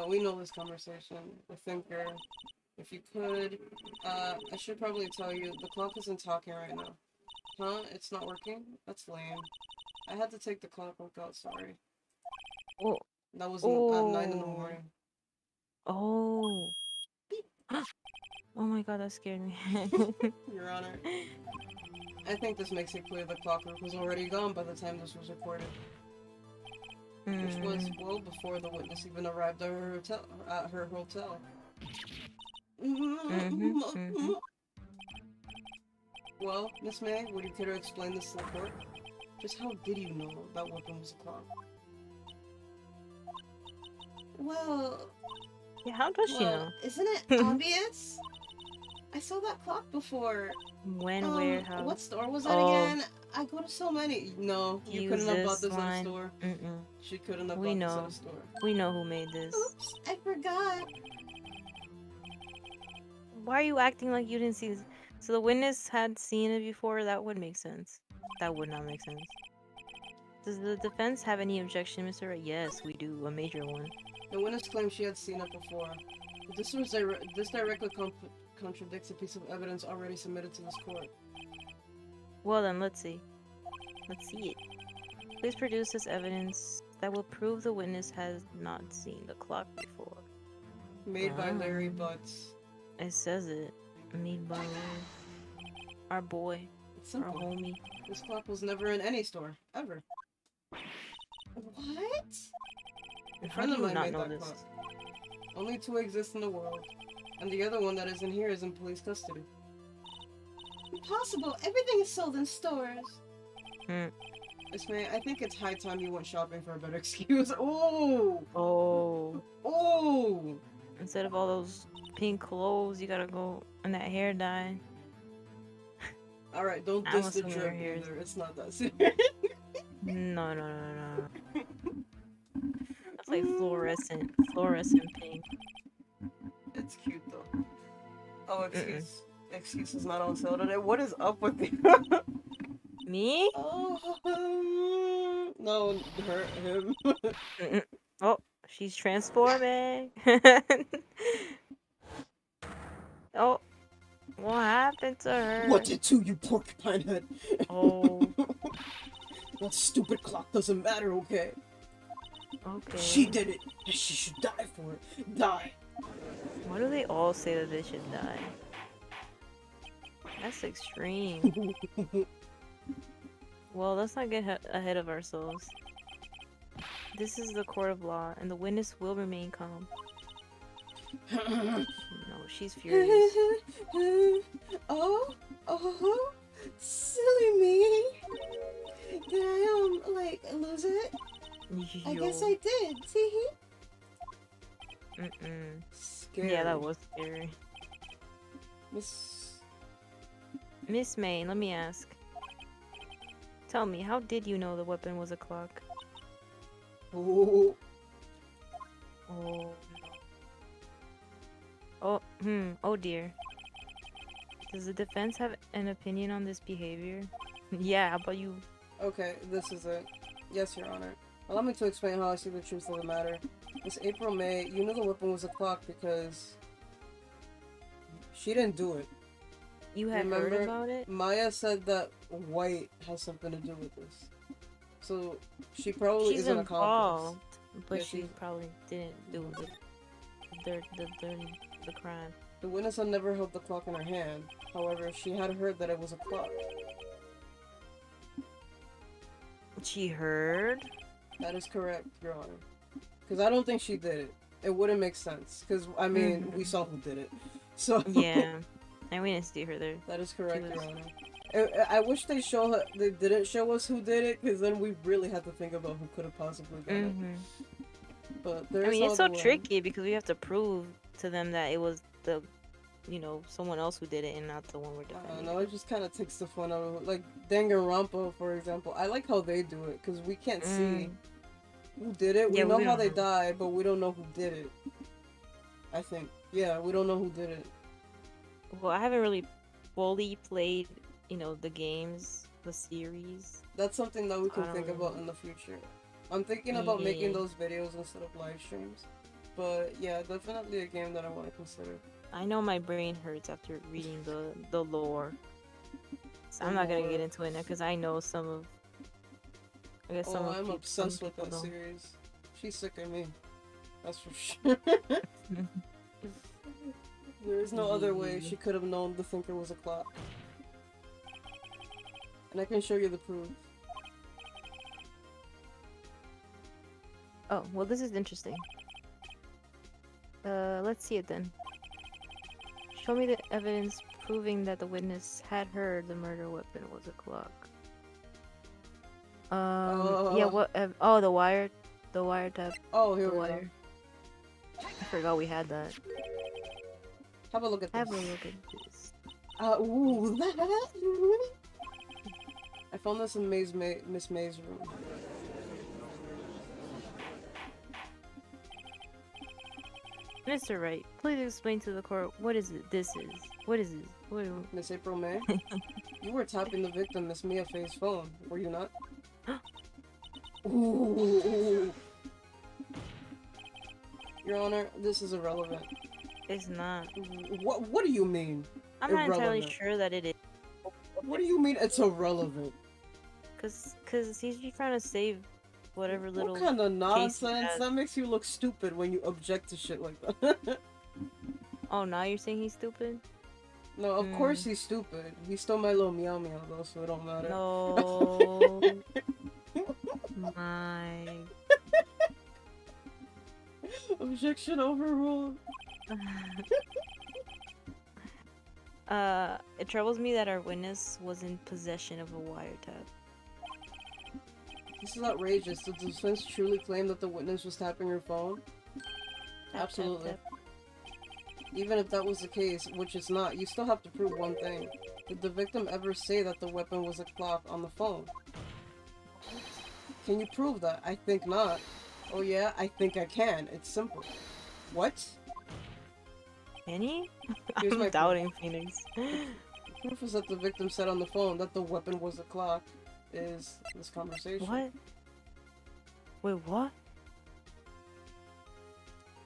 We know this conversation. The thinker. If you could, I should probably tell you, the clock isn't talking right now. Huh? It's not working? That's lame. I had to take the clockwork out, sorry. Oh. That was at 9 in the morning. Oh. Oh my god, that scared me. Your Honor. I think this makes it clear the clockwork was already gone by the time this was recorded. Which was well before the witness even arrived at her hotel. Well, Miss May, would you care to explain this to the court? Just how did you know that weapon was a clock? Well, Yeah, how does she know? isn't it obvious? I saw that clock before. When, where, how? What store was that Oh, again? I go to so many. No, you use couldn't have bought this this at a line. store. Mm-mm. She couldn't have We bought this at know. a store. We know who made this. Oops, I forgot. Why are you acting like you didn't see this? So the witness had seen it before? That would make sense. That would not make sense. Does the defense have any objection, Mr. Wright? Yes, we do. A major one. The witness claimed she had seen it before. But this directly contradicts a piece of evidence already submitted to this court. Well then, let's see. Let's see it. Please produce this evidence that will prove the witness has not seen the clock before. Made by Larry Butts. It says it. Made by Larry. Our boy. It's Our simple. homie. This clock was never in any store. Ever. What? A How friend do of you mine not made know that this? clock. Only 2 exist in the world. And the other one that isn't here is in police custody. Impossible. Everything is sold in stores. Miss May, I think it's high time you went shopping for a better excuse. Ooh! Oh. Ooh! Instead of all those pink clothes, you gotta go in that hair dye. Alright, don't I'm diss the assuming her drip hair is- either. It's not that serious. No. That's like fluorescent pink. It's cute though. Oh, excuse is not on sale today. What is up with you? Me? Oh, no, him. Oh, she's transforming. Oh, what happened to her? What's it to you, porcupine head? Oh, That stupid clock doesn't matter, okay? okay. She did it, and she should die for it. Die. Why do they all say that they should die? That's extreme. Well, let's not get ahead of ourselves. This is the court of law, and the witness will remain calm. No, she's furious. Oh, silly me. Did I, lose it? I guess I did. See? Scary. Yeah, that was scary. Miss May, let me ask. Tell me, how did you know the weapon was a clock? Oh. Oh, no. Oh dear. Does the defense have an opinion on this behavior? Yeah, how about you? Okay, this is it. Yes, Your Honor. Allow me to explain how I see the truth of the matter. Miss April May, you knew the weapon was a clock because she didn't do it. You had heard about it? Maya said that White has something to do with this. So she probably She's is an accomplice. involved, but Yeah, she probably didn't do the crime. The witness had never held the clock in her hand. However, she had heard that it was a clock. She heard? That is correct, Your Honor. Because I don't think she did it. It wouldn't make sense. Because, I mean, we saw who did it. So Yeah. And we didn't see her there. That is correct, was- Your Honor. I wish they didn't show us who did it, because then we really had to think about who could have possibly done it. But there is I mean, it's so other way. tricky because we have to prove to them that it was someone else who did it and not the one we're I defending. don't know, it just kind of takes the fun out of it. Like, Danganronpa, for example. I like how they do it, because we can't see who did it. We Yeah, know we how don't they know. died, but we don't know who did it. I think. Yeah, we don't know who did it. Well, I haven't really fully played, the games, the series. That's something that we can I think don't about know. in the future. I'm thinking about making Yeah. those videos instead of live streams. But yeah, definitely a game that I want to consider. I know my brain hurts after reading the lore. So I'm not gonna get into it now because I know some of. I guess some Oh, of I'm some obsessed with people that don't. series. She's sick of me. That's for sure. There is no other way she could have known the thinker was a clock. And I can show you the proof. Oh, well, this is interesting. Let's see it then. Show me the evidence proving that the witness had heard the murder weapon was a clock. Yeah, what? The wiretap. Oh, here The we wire. I forgot we had that. Have a look at this. Have a look at this. Ooh, that. I found this in Miss May's room. Mr. Wright, please explain to the court what is it? This is. What is this? What? Miss April May? You were tapping the victim, Miss Mia Faye's phone, were you not? Ooh. Your Honor, this is irrelevant. It's not. What do you mean? I'm not entirely Irrelevant. sure that it is. What do you mean it's irrelevant? Cause he's just trying to save whatever little. What kind of nonsense? has. That makes you look stupid when you object to shit like that. Oh, now you're saying he's stupid? No, of course he's stupid. He stole my little meow meow though, so it don't matter. No. My. Objection overruled. It troubles me that our witness was in possession of a wiretap. This is outrageous. Did the defense truly claim that the witness was tapping her phone? Tap, Absolutely. tap, Even if that was the case, which it's not, you still have to prove one thing. Did the victim ever say that the weapon was a clock on the phone? Can you prove that? I think not. Oh yeah, I think I can. It's simple. What? Can he? Here's my I'm doubting Phoenix. The proof is that the victim said on the phone that the weapon was a clock. Is this conversation. What? Wait, what?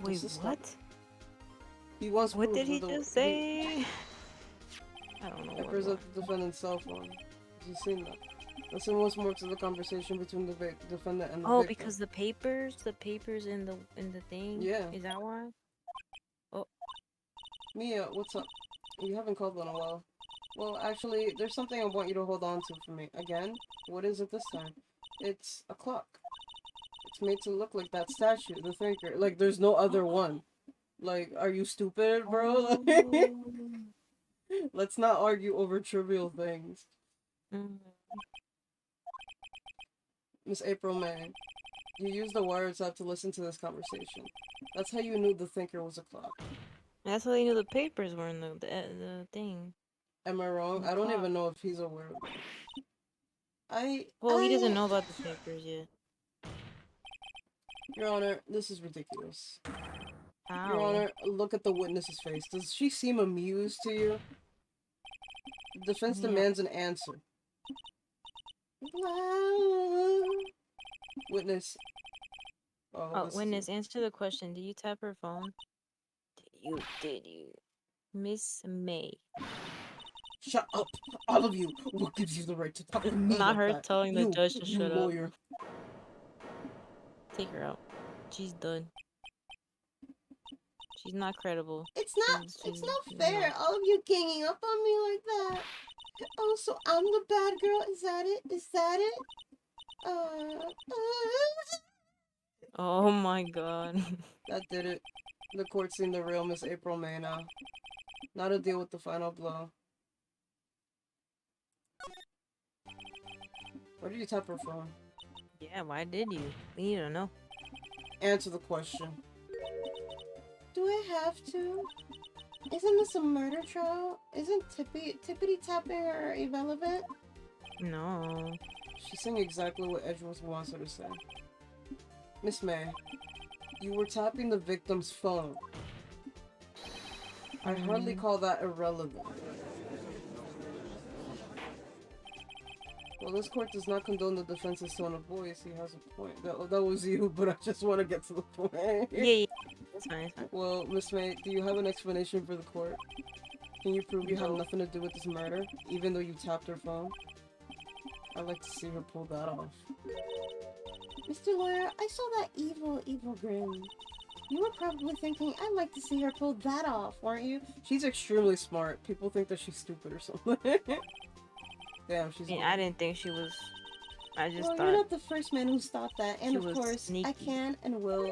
Wait, This is what? He wants What proof did he of the- just say? I don't know. It what presents the defendant's cell phone. Have you seen that? Listen once more to the conversation between the defendant and the Oh, victim. because the papers in the thing. Yeah. Is that why? Mia, what's up? You haven't called in a while. Well, actually, there's something I want you to hold on to for me. Again? What is it this time? It's a clock. It's made to look like that statue, the thinker. Like, there's no other one. Like, are you stupid, bro? Oh. Let's not argue over trivial things. Mm. Miss April May, you used the wiretap to listen to this conversation. That's how you knew the thinker was a clock. That's how they knew the papers were in the thing. Am I wrong? The I don't clock. even know if he's aware of it. Well, he doesn't know about the papers yet. Your Honor, this is ridiculous. How? Your Honor, look at the witness's face. Does she seem amused to you? The defense Yeah. demands an answer. Witness. Oh, this is- witness, answer the question. Did you tap her phone? Did you? Miss May. Shut up, all of you. What gives you the right to talk to me Not like her that? telling the You- judge to you shut up. lawyer. Take her out. She's done. She's not credible. It's not She's fair. not. All of you ganging up on me like that. Oh, so I'm the bad girl. Is that it? Is that it? Oh my god. That did it. The court's seen the real Miss April May now. Now to deal with the final blow. Why did you tap her phone? Yeah, why did you? We need to know. Answer the question. Do I have to? Isn't this a murder trial? Isn't tippity tapping her irrelevant? No. She's saying exactly what Edgeworth wants her to say. Miss May, you were tapping the victim's phone. I hardly call that irrelevant. Well, this court does not condone the defense's tone of voice. He has a point. That was you, but I just want to get to the point. Yeah. That's fine. It's fine. Well, Miss May, do you have an explanation for the court? Can you prove you have No. nothing to do with this murder, even though you tapped her phone? I'd like to see her pull that off. Mr. Lawyer, I saw that evil grin. You were probably thinking, I'd like to see her pull that off, weren't you? She's extremely smart. People think that she's stupid or something. Damn, she's. I mean, I didn't think she was. I just Well, thought. you're not the first man who's thought that, and she of was course, I sneaky. can and will.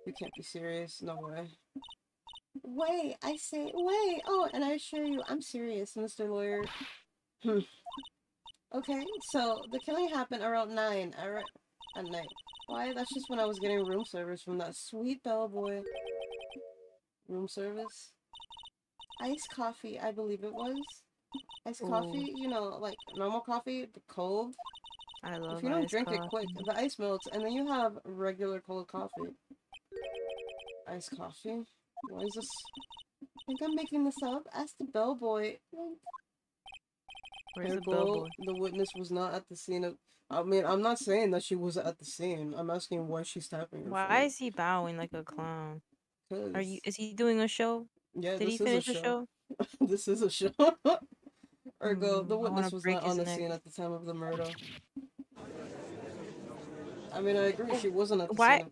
You can't be serious. No way. Wait, I say, wait. Oh, and I assure you, I'm serious, Mr. Lawyer. Hmm. Okay, so the killing happened around 9. at night. Why? That's just when I was getting room service from that sweet bellboy. Room service? Iced coffee, I believe it was. Iced coffee, you know, like normal coffee, but cold. I love If you don't iced drink it coffee. quick, the ice melts, and then you have regular cold coffee. Iced coffee? Why is this? I think I'm making this up. Ask the bellboy. Where's the Careful, bellboy? the witness was not at the scene of. I mean, I'm not saying that she was at the scene. I'm asking why she's tapping her Why phone. is he bowing like a clown? Cause Is he doing a show? yeah, Did he this is a finish the show. show? This is a show. Ergo, the I want witness to was break not on his the neck. scene at the time of the murder. I mean, I agree, she wasn't at the Why? scene.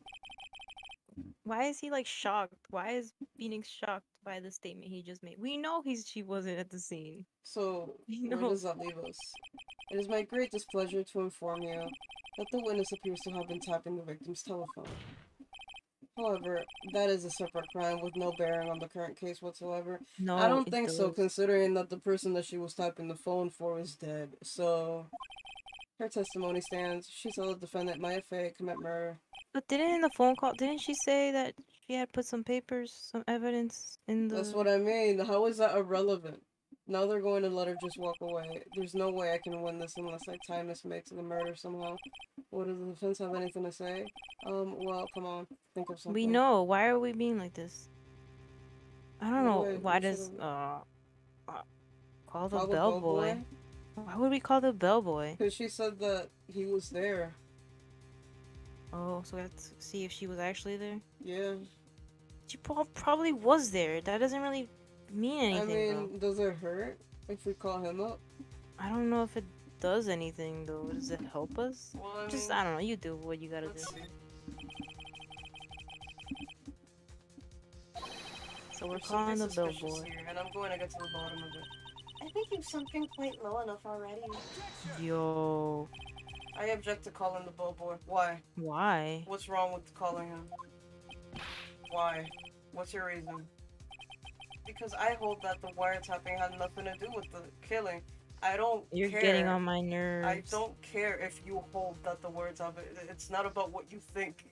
Why is he like shocked? Why is Phoenix shocked by the statement he just made? We know she wasn't at the scene. So, We where know. does that leave us? It is my great displeasure to inform you that the witness appears to have been tapping the victim's telephone. However, that is a separate crime with no bearing on the current case whatsoever. No, I don't it think so, does. considering that the person that she was tapping the phone for is dead. So, her testimony stands. She saw the defendant, Maya Faye, commit murder. But didn't in the phone call, didn't she say that she had put some papers, some evidence in the... That's what I mean. How is that irrelevant? Now they're going to let her just walk away. There's no way I can win this unless I tie Miss May to the murder somehow. What does the defense have anything to say? Well, come on. Think of something. We know. Why are we being like this? I don't know. Wait, Why what does, should've- call the Call the bellboy? Why would we call the bellboy? Because she said that he was there. Oh, so we have to see if she was actually there? Yeah. She probably was there. That doesn't really mean anything, I though. mean, does it hurt if we call him up? I don't know if it does anything, though. Does it help us? Well, I don't know. You do what you gotta do. let's see. So we're There's calling the something suspicious bellboy. here, and I'm going to get to the bottom of it. I think you've sunk in quite low enough already. Yo. I object to calling the bellboy. Why? Why? What's wrong with calling him? Why? What's your reason? Because I hold that the wiretapping had nothing to do with the killing. I don't You're care. getting on my nerves. I don't care if you hold that the words of it. It's not about what you think.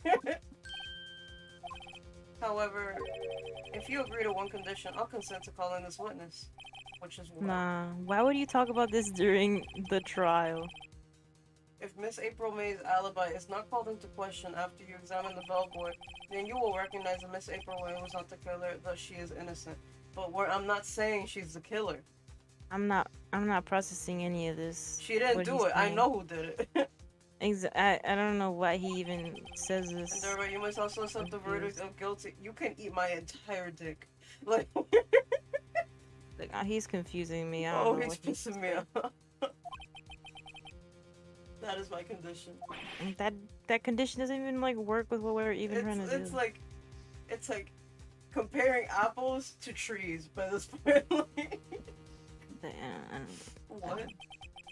However, if you agree to one condition, I'll consent to calling this witness. Which is what? Nah. Why would you talk about this during the trial? If Miss April May's alibi is not called into question after you examine the bellboy, then you will recognize that Miss April May was not the killer, thus she is innocent. But I'm not saying she's the killer. I'm not processing any of this. She didn't do it. I know who did it. I don't know why he even says this. And therefore, you must also accept the verdict of guilty. You can eat my entire dick. Like, he's confusing me. I don't know he's what pissing me off. That is my condition. That condition doesn't even like work with what we're even trying to do. It's like comparing apples to trees by this point. What?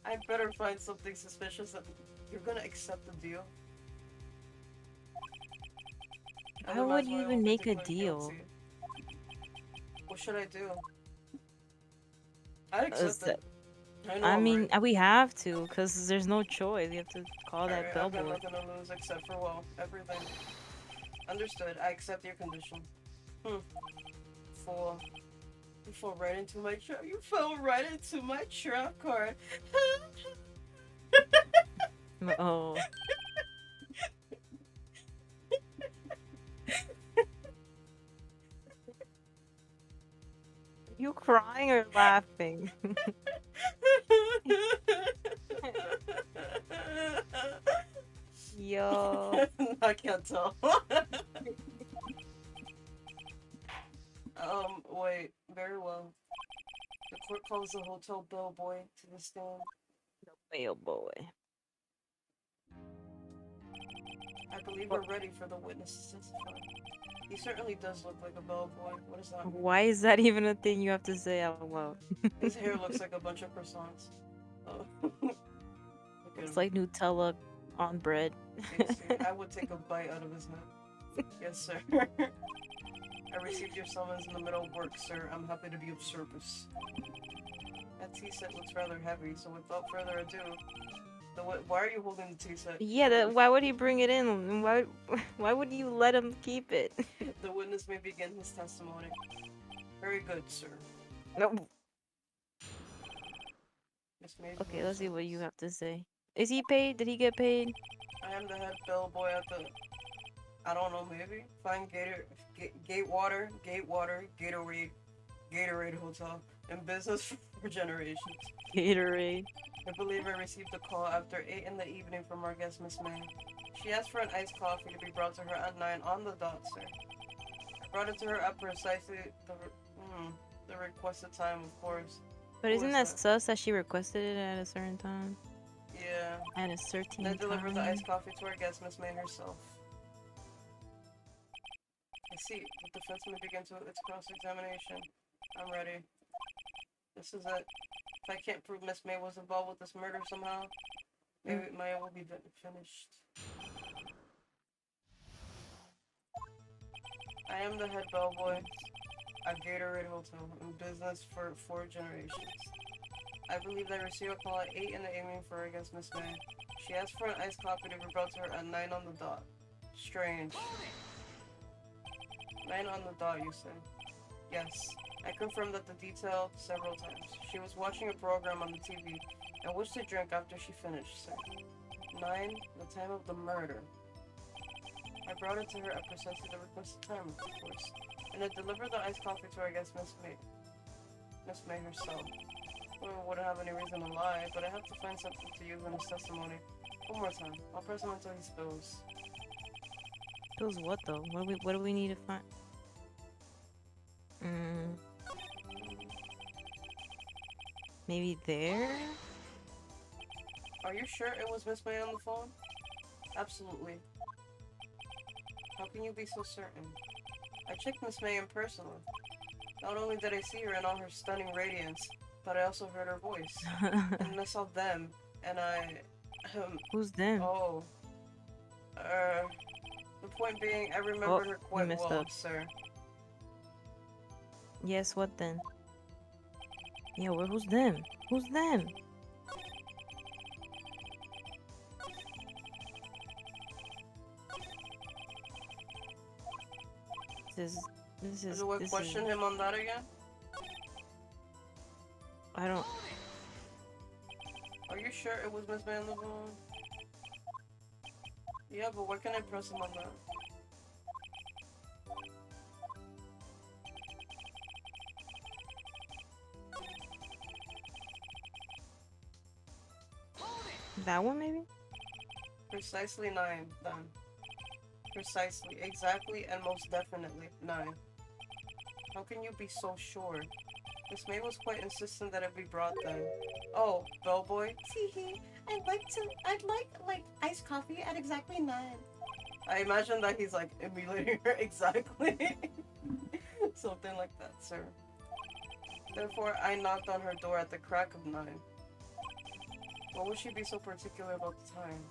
I better find something suspicious that you're gonna accept the deal. Why would you even make a deal? What should I do? I accept it. I mean, we have to, because there's no choice. We have to call that bellboy. I've got nothing to lose except for, well, everything. Understood. I accept your condition. You fell right into my trap. You fell right into my trap card. Oh. You crying or laughing? Yo. I can't tell. Wait. Very well. The court calls the hotel bellboy to the stand. The bellboy. I believe we're ready for the witness to testify. He certainly does look like a bellboy. What is that? Why is that even a thing you have to say out loud? His hair looks like a bunch of croissants. Oh. It's like Nutella on bread. I would take a bite out of his head. Yes, sir. I received your summons in the middle of work, sir. I'm happy to be of service. That tea set looks rather heavy, so without further ado, Why are you holding the tea set? Yeah, why would he bring it in? Why would you let him keep it? The witness may begin his testimony. Very good, sir. No. Miss Mays Okay, room let's see what you service. have to say. Is he paid? Did he get paid? I am the head bellboy at the... I don't know, maybe? Fine Gate Water, Gatorade Hotel. In business for generations. Gatorade. I believe I received a call after 8 in the evening from our guest, Miss May. She asked for an iced coffee to be brought to her at 9 on the dot, sir. I brought it to her at precisely the requested time, of course. But isn't that sus that she requested it at a certain time? Yeah. At a certain And I time. delivered the iced coffee to our guest, Miss May herself. I see. The defense may begin its cross-examination. I'm ready. This is it. If I can't prove Miss May was involved with this murder somehow, maybe Maya will be finished. I am the head bellboy at Gatorade Hotel, in business for 4 generations. I believe I received a call at 8 in the evening for our guest, Miss May. She asked for an iced coffee to be brought to her at 9 on the dot. Strange. 9 on the dot, you say? Yes. I confirmed that the detail several times. She was watching a program on the TV and wished to drink after she finished, sir. 9, the time of the murder. I brought it to her at precisely the requested time, of course, and I delivered the iced coffee to our guest, Miss May herself. Well, wouldn't have any reason to lie, but I have to find something to use in his testimony. One more time. I'll press him until he spills. Spills what though? What do we need to find? Maybe there? Are you sure it was Miss May on the phone? Absolutely. How can you be so certain? I checked Miss May in person. Not only did I see her in all her stunning radiance, but I also heard her voice. And I saw them, and I... Who's them? Oh. The point being, I remember her quite well, sir. Yes, what then? Yeah, who's them? Who's them? This is. Do I question him on that again? I don't. Are you sure it was Miss May on the phone? Yeah, but why can't I press him on that? That one, maybe? Precisely 9, then. Precisely, exactly, and most definitely 9. How can you be so sure? Miss May was quite insistent that it be brought then. Oh, bellboy? Teehee, I'd like iced coffee at exactly 9. I imagine that he's like emulating her exactly. Something like that, sir. Therefore, I knocked on her door at the crack of 9. Why would she be so particular about the time?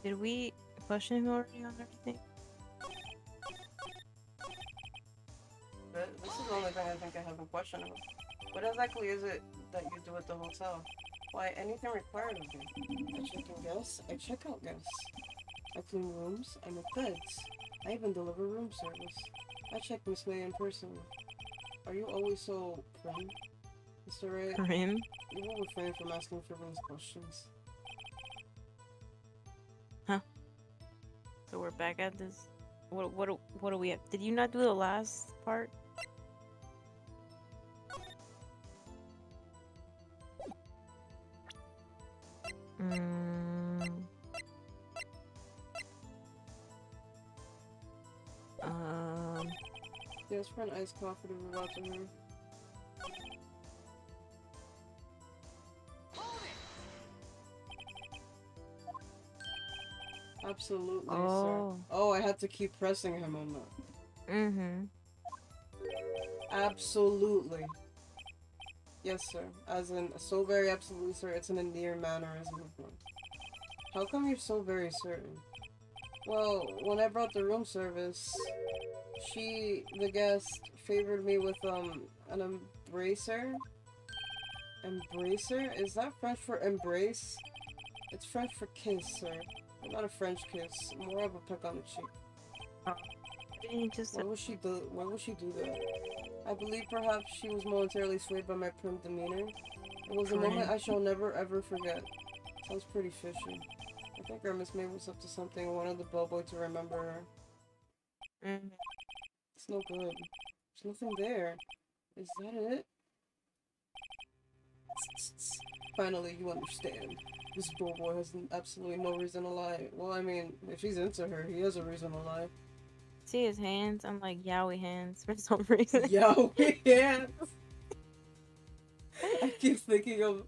Did we question him already on everything? This is the only thing I think I haven't questioned him. What exactly is it that you do at the hotel? Why, anything required of me? I check in guests, I check out guests. I clean rooms, I make beds. I even deliver room service. I check Miss May in person. Are you always so prim, Mr. Wright? Prim? You will refrain from asking frivolous questions. Huh? So we're back at this. What do we have? Did you not do the last part? Yes, for an iced coffee to move out to her. Absolutely, sir. Oh, I had to keep pressing him on that. Absolutely. Yes, sir. As in, so very absolutely, sir. It's in a near mannerism of one. How come you're so very certain? Well, when I brought the room service, the guest, favored me with an embracer. Embracer? Is that French for embrace? It's French for kiss, sir. But not a French kiss. More of a peck on the cheek. Why would she do that? I believe perhaps she was momentarily swayed by my prim demeanor. It was a moment I shall never ever forget. Sounds pretty fishy. I think our Miss May was up to something and wanted the bellboy to remember her. It's no good. There's nothing there. Is that it? Finally, you understand. This bellboy has absolutely no reason to lie. Well, I mean, if he's into her, he has a reason to lie. See his hands? I'm like Yowie hands for some reason. Yowie hands! I keep thinking of...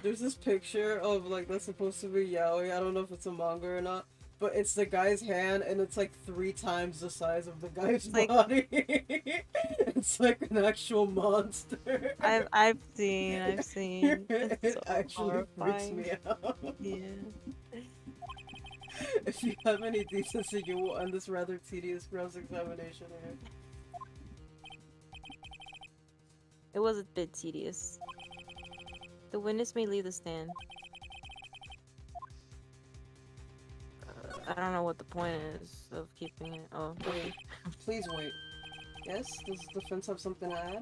There's this picture of, like, that's supposed to be Yowie. I don't know if it's a manga or not. But it's the guy's hand, and it's like 3 times the size of the guy's body. It's like an actual monster. I've seen. It so actually freaks me out. Yeah. If you have any decency, you will end this rather tedious cross-examination here. It was a bit tedious. The witness may leave the stand. I don't know what the point is of keeping it. Oh, wait. Please wait. Yes? Does the defense have something to add?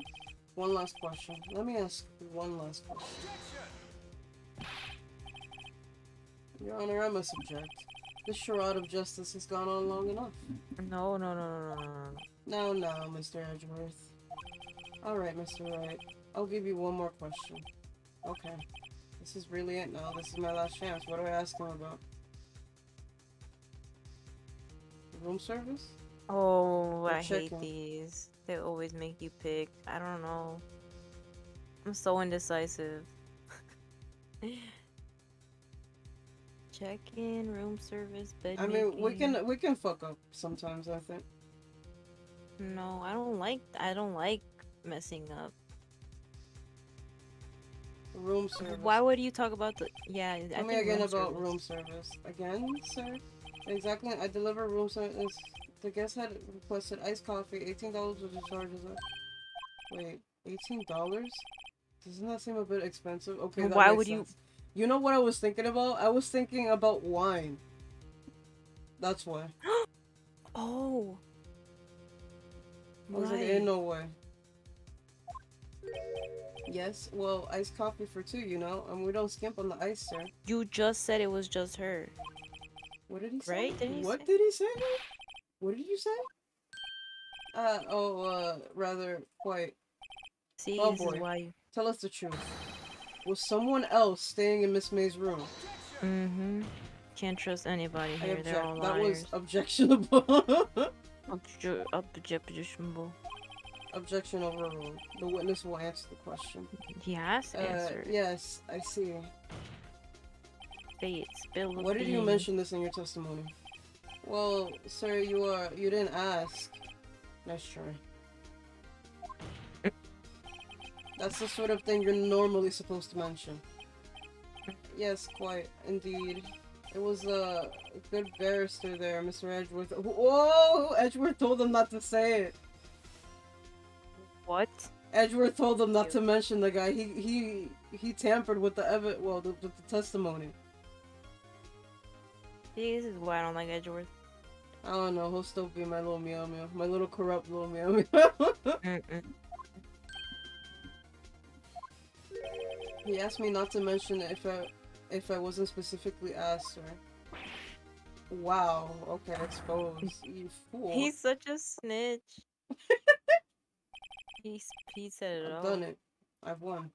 One last question. Let me ask one last question. Your Honor, I must object. This charade of justice has gone on long enough. No. No, Mr. Edgeworth. Alright, Mr. Wright. I'll give you one more question. Okay. This is really it now. This is my last chance. What do I ask him about? Room service? Oh, I hate these. They always make you pick. I don't know. I'm so indecisive. Check-in, room service, bed I mean, making. we can fuck up sometimes, I think. No, I don't like messing up. Room service. Why would you talk about the... Yeah, Tell me again about room service. Again, sir? Exactly, I deliver room service. The guest had requested iced coffee, $18 was the charges. Wait, $18? Doesn't that seem a bit expensive? Okay, that why makes would sense. You know what I was thinking about? I was thinking about wine. That's why. Oh. I was like, ain't no way. Yes, well, iced coffee for 2, you know, and we don't skimp on the ice, sir. You just said it was just her. What did he say? Right? What did he say? What did you say? Rather quite. See, oh this boy. is why you... Tell us the truth. Was someone else staying in Miss May's room? Mm-hmm. Can't trust anybody here. They're all liars. That was objectionable. Objectionable. Objection overruled. The witness will answer the question. Yes, answer. Yes, I see. Say it. Spill the What did you mention this in your testimony? Well, sir, you didn't ask. Nice try. That's the sort of thing you're normally supposed to mention. Yes, quite, indeed. It was a good barrister there, Mr. Edgeworth. Whoa! Edgeworth told him not to say it. What? Edgeworth told him not to mention the guy. He tampered with the the testimony. See, this is why I don't like Edgeworth. I don't know. He'll still be my little meow meow, my little corrupt little meow meow. He asked me not to mention it if I wasn't specifically asked, sir. Wow. Okay, exposed. You fool. He's such a snitch. He said it all. I've done it. I've won.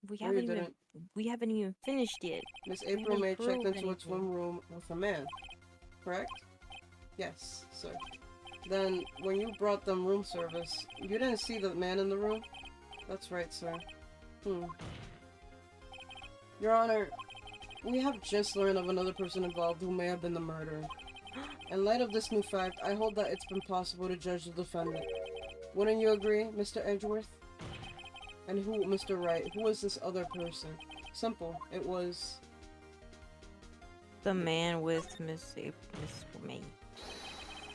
We haven't even finished yet. Miss April May checked into a twin room with a man. Correct? Yes, sir. Then, when you brought them room service, you didn't see the man in the room? That's right, sir. Your Honor, we have just learned of another person involved who may have been the murderer. In light of this new fact, I hold that it's been possible to judge the defendant. Wouldn't you agree, Mr. Edgeworth? And who, Mr. Wright, who was this other person? Simple. It was... the man with Miss May.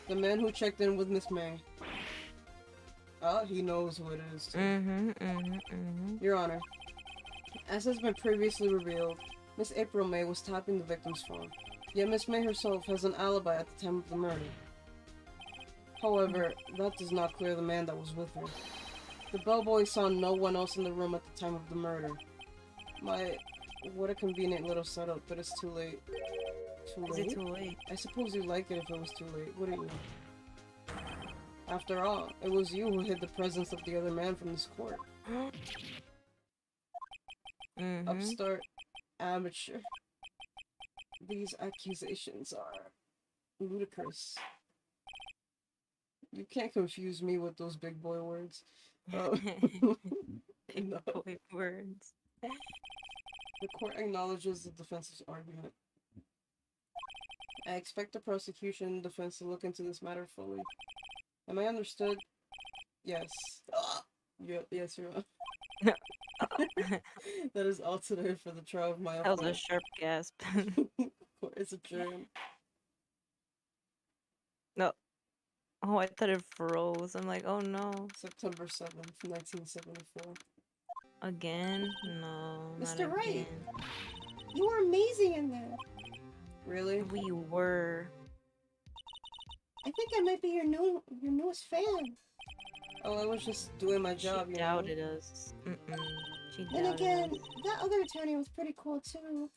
The man who checked in with Miss May. He knows who it is, too. Mm-hmm. Your Honor, as has been previously revealed, Miss April May was tapping the victim's phone. Yet Miss May herself has an alibi at the time of the murder. However, that does not clear the man that was with her. The bellboy saw no one else in the room at the time of the murder. What a convenient little setup, but it's too late. Too Is late? it too late? I suppose you'd like it if it was too late, wouldn't you? After all, it was you who hid the presence of the other man from this court. Upstart, amateur. These accusations are ludicrous. You can't confuse me with those big boy words. Big No. boy words. The court acknowledges the defense's argument. I expect the prosecution and defense to look into this matter fully. Am I understood? Yes. Yes, Your Honor. That is all today for the trial of Maya. That was a sharp gasp. Court is adjourned. No. Oh, I thought it froze. I'm like, oh no. September 7th, 1974. Again? No, not Mr. Wright. again. You were amazing in there. Really? We were. I think I might be your newest fan. Oh, I was just doing my job, She you know? doubted us. She Then doubted again, us. that other attorney was pretty cool too.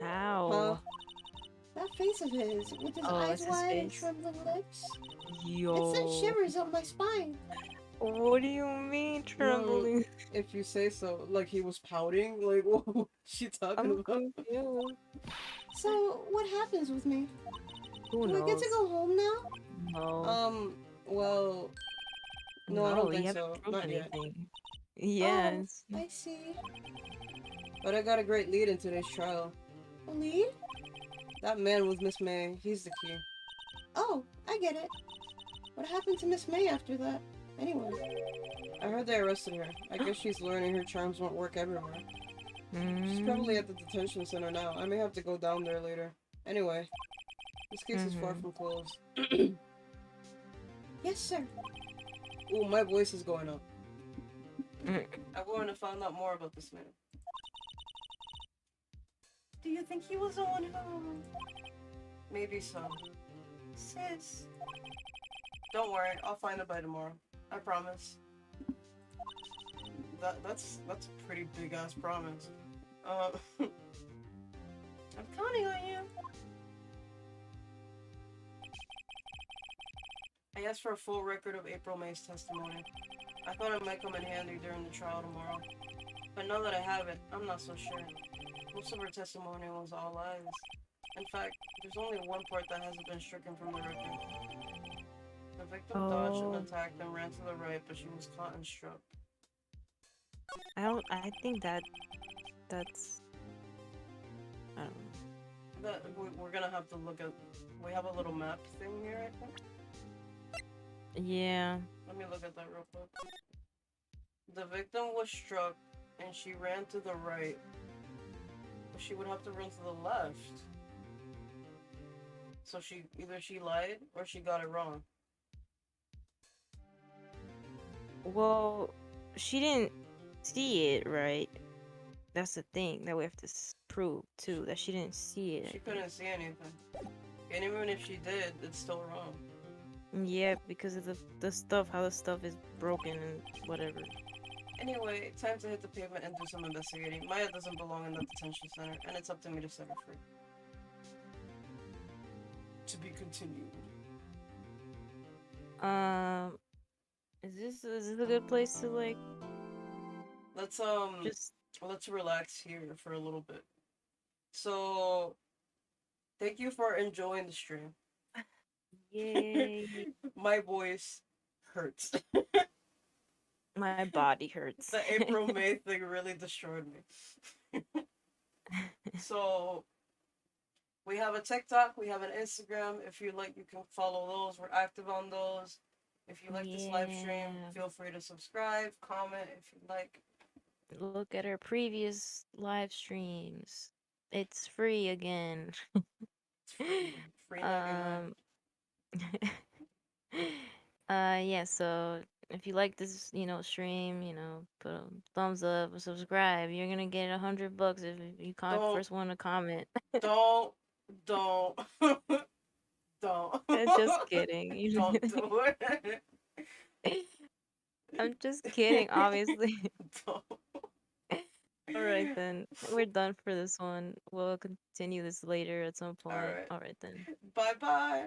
How? Huh? That face of his, with his Oh, eyes that's his wide and face? trembling lips. Yo. It sent shivers up my spine. What do you mean trembling? If you say so. Like he was pouting? Like, what was she talking I'm about? confused. So, what happens with me? Who Do knows? I get to go home now? No. Well... No, I don't you think haven't so. proved Not yet. anything. Yes. Oh, I see. But I got a great lead in today's trial. A lead? That man with Miss May, he's the key. Oh, I get it. What happened to Miss May after that? Anyway. I heard they arrested her. I guess she's learning her charms won't work everywhere. She's probably at the detention center now. I may have to go down there later. Anyway, this case is far from closed. Yes, sir. Ooh, my voice is going up. I want to find out more about this man. Do you think he was the one who... Maybe so. Sis. Don't worry, I'll find it by tomorrow. I promise. That's a pretty big ass promise. I'm counting on you. I asked for a full record of April May's testimony. I thought it might come in handy during the trial tomorrow. But now that I have it, I'm not so sure. Most of her testimony was all lies. In fact, there's only one part that hasn't been stricken from the record. The victim dodged an attack and ran to the right, but she was caught and struck. I think that's... I don't know. We're gonna have to look at... We have a little map thing here, I think. Yeah. Let me look at that real quick. The victim was struck and she ran to the right. But she would have to run to the left. So either she lied or she got it wrong. Well, she didn't see it, right? That's the thing that we have to prove, too. That she didn't see it. She couldn't see anything. And even if she did, it's still wrong. Yeah, because of the stuff, how the stuff is broken and whatever. Anyway, time to hit the pavement and do some investigating. Maya doesn't belong in the detention center, and it's up to me to set her free. To be continued. Is this a good place to, like... Let's relax here for a little bit. So, thank you for enjoying the stream. Yay. My voice hurts. My body hurts. The April May thing really destroyed me. So, we have a TikTok, we have an Instagram. If you like, you can follow those. We're active on those. If you like this live stream, feel free to subscribe, comment if you like. Look at our previous live streams. It's free again. It's free. Free 99. Yeah, so If you like this, stream, put a thumbs up, subscribe. You're gonna get $100 if you Don't, first one to comment. don't, don't, don't, Just kidding. don't do it. I'm just kidding, obviously. Don't. All right then. We're done for this one. We'll continue this later at some All point. right. All right then. Bye bye.